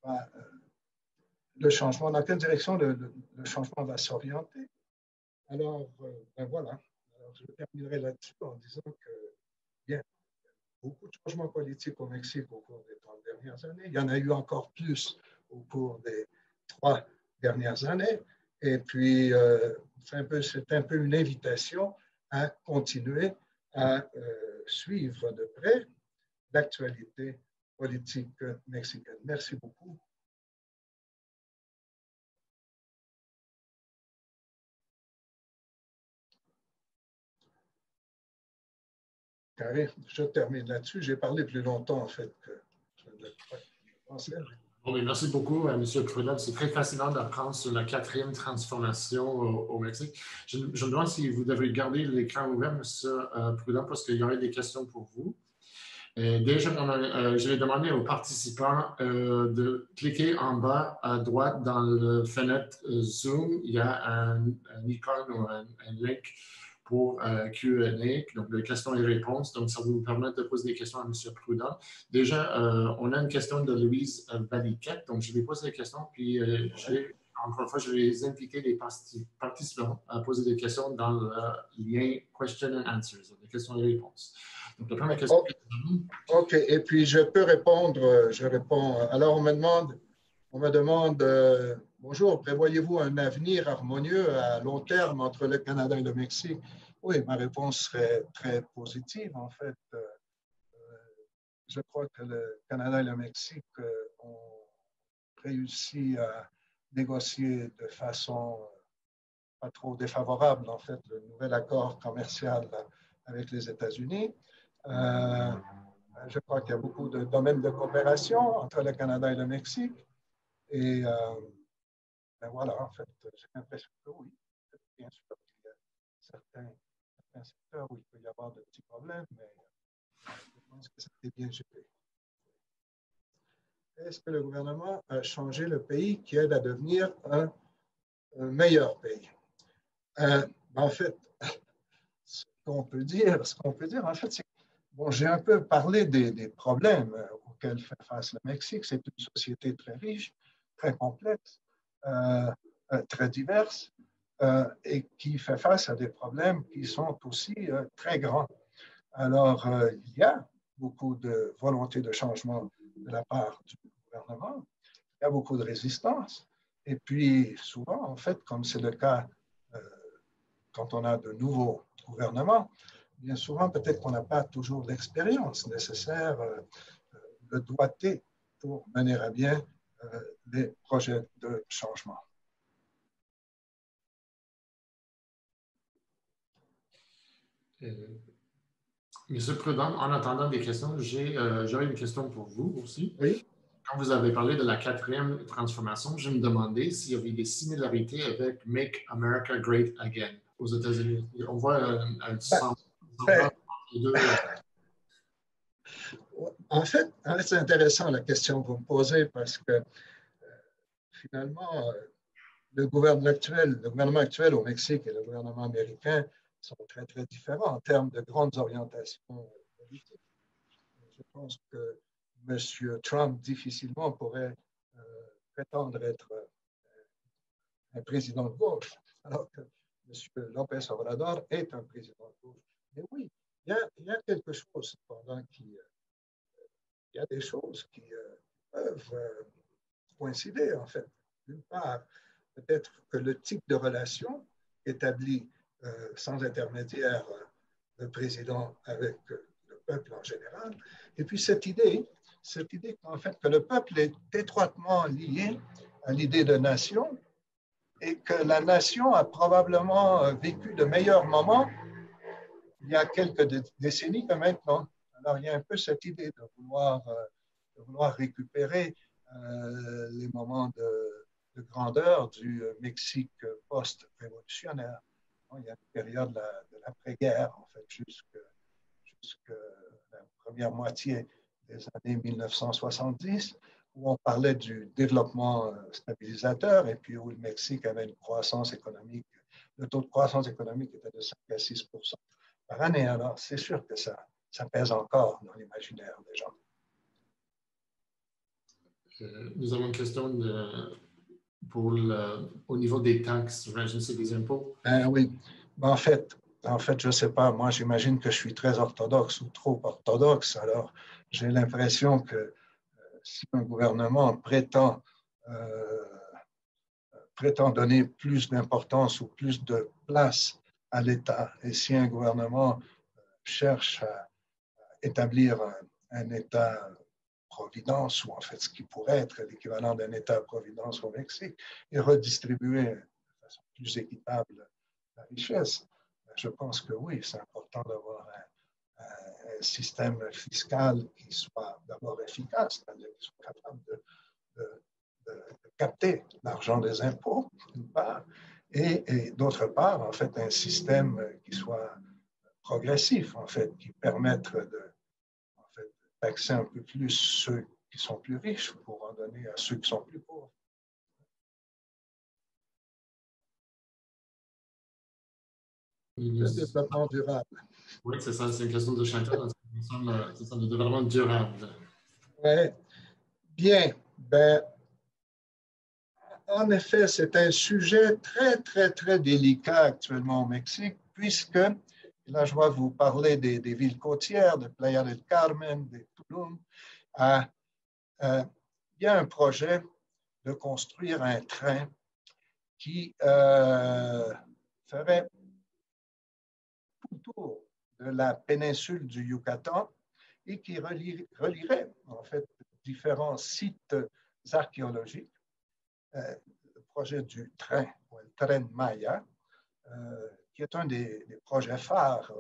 va le changement, dans quelle direction le changement va s'orienter. Alors, ben voilà. Alors, je terminerai là-dessus en disant que, bien, beaucoup de changements politiques au Mexique au cours des 30 dernières années. Il y en a eu encore plus au cours des 3 dernières années. Et puis, c'est un peu une invitation à continuer à suivre de près l'actualité politique mexicaine. Merci beaucoup. Carré, je termine là-dessus. J'ai parlé plus longtemps, en fait, que je ne pensais. Bon, merci beaucoup, M. Prudhomme. C'est très fascinant d'apprendre sur la 4e transformation au Mexique. Je me demande si vous devez garder l'écran ouvert, M. Prudhomme, parce qu'il y aurait des questions pour vous. Déjà, je vais demander aux participants de cliquer en bas à droite dans la fenêtre Zoom. Il y a un icône ou un link pour Q&A, donc les questions et réponses. Donc, ça va vous permettre de poser des questions à M. Prudhomme. Déjà, on a une question de Louise Valiquette. Donc, je vais poser des questions, puis encore une fois, je vais inviter les participants à poser des questions dans le lien Question and Answers, donc les questions et réponses. Donc, la première question. OK. Et puis, je peux répondre. Je réponds. Alors, on me demande, bonjour, prévoyez-vous un avenir harmonieux à long terme entre le Canada et le Mexique? Oui, ma réponse serait très positive. En fait, je crois que le Canada et le Mexique ont réussi à négocier de façon pas trop défavorable, en fait, le nouvel accord commercial avec les États-Unis. Je crois qu'il y a beaucoup de domaines de coopération entre le Canada et le Mexique. Et ben voilà, en fait, j'ai l'impression que oui, bien sûr, il y a certains secteurs où il peut y avoir de petits problèmes, mais je pense que ça a été bien géré. Est-ce que le gouvernement a changé le pays qui aide à devenir un meilleur pays? En fait, ce qu'on peut dire, en fait, c'est que bon, j'ai un peu parlé des problèmes auxquels fait face le Mexique. C'est une société très riche, très complexe, très diverse et qui fait face à des problèmes qui sont aussi très grands. Alors, il y a beaucoup de volonté de changement de la part du gouvernement. Il y a beaucoup de résistance. Et puis, souvent, en fait, comme c'est le cas quand on a de nouveaux gouvernements, bien souvent, peut-être qu'on n'a pas toujours l'expérience nécessaire, de doigté pour mener à bien des projets de changement. Monsieur Prudhomme, en attendant des questions, j'aurais une question pour vous aussi. Oui. Quand vous avez parlé de la 4e transformation, je me demandais s'il y avait des similarités avec Make America Great Again aux États-Unis. On voit un sens entre les deux. En fait, c'est intéressant la question que vous me posez parce que finalement, le gouvernement actuel au Mexique et le gouvernement américain sont très, très différents en termes de grandes orientations politiques. Je pense que M. Trump difficilement pourrait prétendre être un président de gauche, alors que M. López Obrador est un président de gauche. Mais oui, il y a quelque chose cependant il y a des choses qui peuvent coïncider en fait. D'une part, peut-être que le type de relation établi sans intermédiaire le président avec le peuple en général, et puis cette idée en fait que le peuple est étroitement lié à l'idée de nation et que la nation a probablement vécu de meilleurs moments il y a quelques décennies que maintenant. Alors il y a un peu cette idée de vouloir récupérer les moments de grandeur du Mexique post-révolutionnaire. Il y a une période de l'après-guerre, en fait, jusqu'à la première moitié des années 1970, où on parlait du développement stabilisateur et puis où le Mexique avait une croissance économique. Le taux de croissance économique était de 5 à 6 % par année. Alors, c'est sûr que ça pèse encore dans l'imaginaire des gens. Nous avons une question au niveau des taxes, des impôts. Oui, en fait, je ne sais pas, moi j'imagine que je suis très orthodoxe ou trop orthodoxe, alors j'ai l'impression que si un gouvernement prétend donner plus d'importance ou plus de place à l'État, et si un gouvernement cherche à établir un État providence, ou en fait ce qui pourrait être l'équivalent d'un État-providence au Mexique, et redistribuer de façon plus équitable la richesse. Je pense que oui, c'est important d'avoir un système fiscal qui soit d'abord efficace, c'est-à-dire qui soit capable de capter l'argent des impôts, d'une part, et d'autre part, en fait, un système qui soit progressif, en fait, qui permette de taxer un peu plus ceux qui sont plus riches pour en donner à ceux qui sont plus pauvres. Le développement durable. Oui, c'est ça, c'est une question de Chantal, c'est ça, le développement durable. Oui, bien. Ben, en effet, c'est un sujet très, très, très délicat actuellement au Mexique, puisque, là, je vois vous parler des villes côtières, de Playa del Carmen, de Tulum. Il y a un projet de construire un train qui ferait tout le tour de la péninsule du Yucatan et qui relierait en fait différents sites archéologiques. Le projet du train, ou le Tren Maya, qui est un des projets phares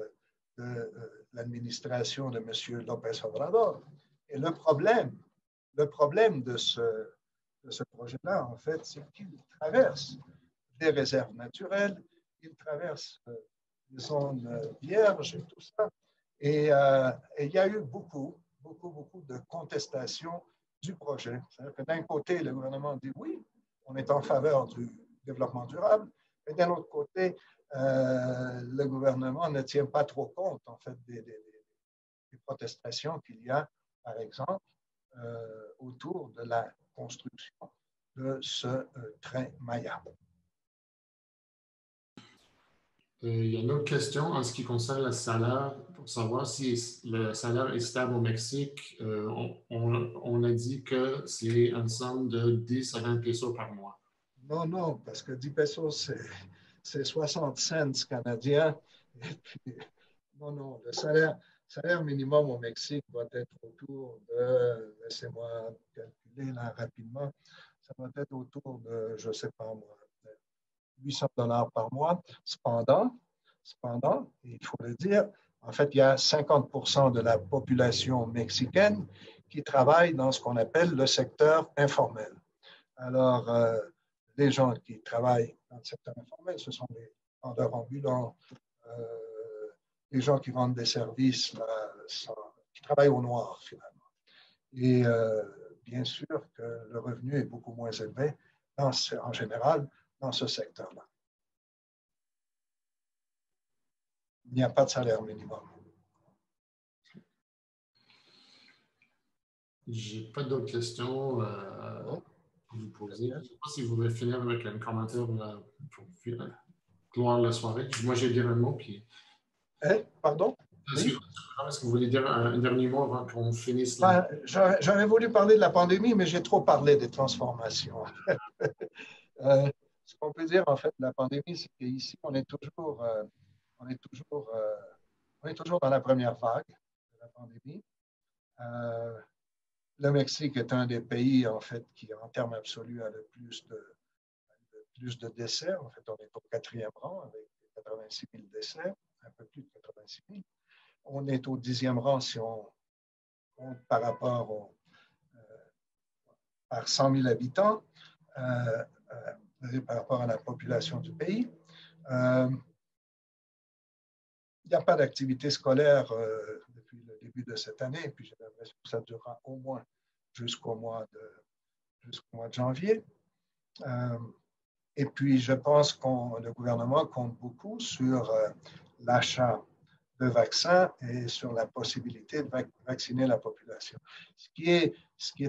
de l'administration de M. López Obrador. Et le problème de ce projet-là, en fait, c'est qu'il traverse des réserves naturelles, il traverse des zones vierges et tout ça. Et il y a eu beaucoup de contestations du projet. C'est-à-dire que d'un côté, le gouvernement dit oui, on est en faveur du développement durable, mais d'un autre côté, le gouvernement ne tient pas trop compte, en fait, des protestations qu'il y a, par exemple, autour de la construction de ce train Maya. Il y a une autre question en ce qui concerne le salaire, pour savoir si le salaire est stable au Mexique. On a dit que c'est une somme de 10 à 20 pesos par mois. Non, parce que 10 pesos, c'est 60 cents canadiens. Et puis, non, le salaire minimum au Mexique doit être autour de, laissez-moi calculer là rapidement, ça doit être autour de, je ne sais pas moi, $800 par mois. Cependant, il faut le dire, en fait, il y a 50% de la population mexicaine qui travaille dans ce qu'on appelle le secteur informel. Alors, les gens qui travaillent dans le secteur informel, ce sont les vendeurs ambulants, les gens qui vendent des services, qui travaillent au noir, finalement. Et bien sûr que le revenu est beaucoup moins élevé en général dans ce secteur-là. Il n'y a pas de salaire minimum. Je n'ai pas d'autres questions à vous poser. Je ne sais pas si vous voulez finir avec un commentaire pour clore la soirée. Moi, j'ai dire un mot. Puis... Pardon? Oui? Est-ce que vous voulez dire un dernier mot avant qu'on finisse? J'aurais voulu parler de la pandémie, mais j'ai trop parlé des transformations. Ce qu'on peut dire, en fait, de la pandémie, c'est qu'ici, on est toujours dans la première vague de la pandémie. Le Mexique est un des pays, en fait, qui, en termes absolus, a le plus de décès. En fait, on est au 4e rang avec 86 000 décès, un peu plus de 86 000. On est au 10e rang si on compte par rapport par 100 000 habitants, par rapport à la population du pays. Il n'y a pas d'activité scolaire depuis le début de cette année, puis j'ai l'impression que ça durera au moins jusqu'au mois de janvier. Et puis, je pense que le gouvernement compte beaucoup sur l'achat de vaccins et sur la possibilité de vacciner la population. Ce qui est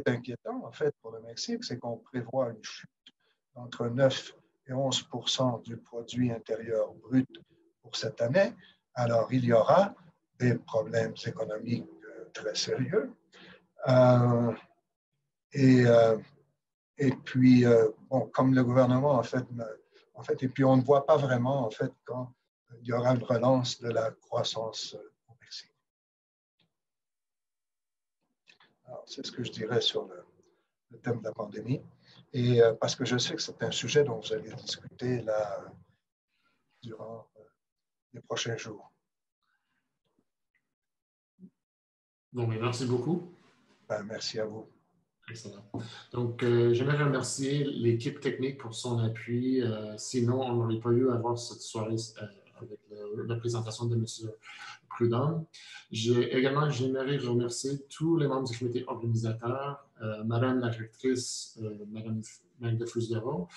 inquiétant, en fait, pour le Mexique, c'est qu'on prévoit une chute entre 9 et 11% du produit intérieur brut pour cette année. Alors, il y aura des problèmes économiques très sérieux. Et puis, bon, comme le gouvernement, en fait, et puis on ne voit pas vraiment, en fait, quand il y aura une relance de la croissance au Mexique. Alors, c'est ce que je dirais sur le thème de la pandémie. Et parce que je sais que c'est un sujet dont vous allez discuter là durant les prochains jours. Bon, mais merci beaucoup. Merci à vous. Excellent. Donc, j'aimerais remercier l'équipe technique pour son appui. Sinon, on n'aurait pas eu à avoir cette soirée avec la présentation de M. Prudhomme. J'aimerais remercier tous les membres du comité organisateur, Madame la rectrice, Madame Magda Fusero,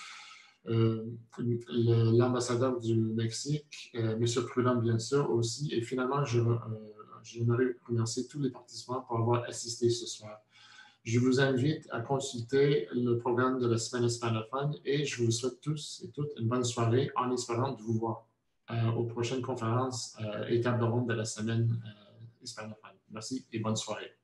l'ambassadeur du Mexique, M. Prudhomme, bien sûr, aussi. Et finalement, j'aimerais remercier tous les participants pour avoir assisté ce soir. Je vous invite à consulter le programme de la semaine hispanophone et je vous souhaite tous et toutes une bonne soirée en espérant de vous voir aux prochaines conférences et tables rondes de la semaine hispanophone. Merci et bonne soirée.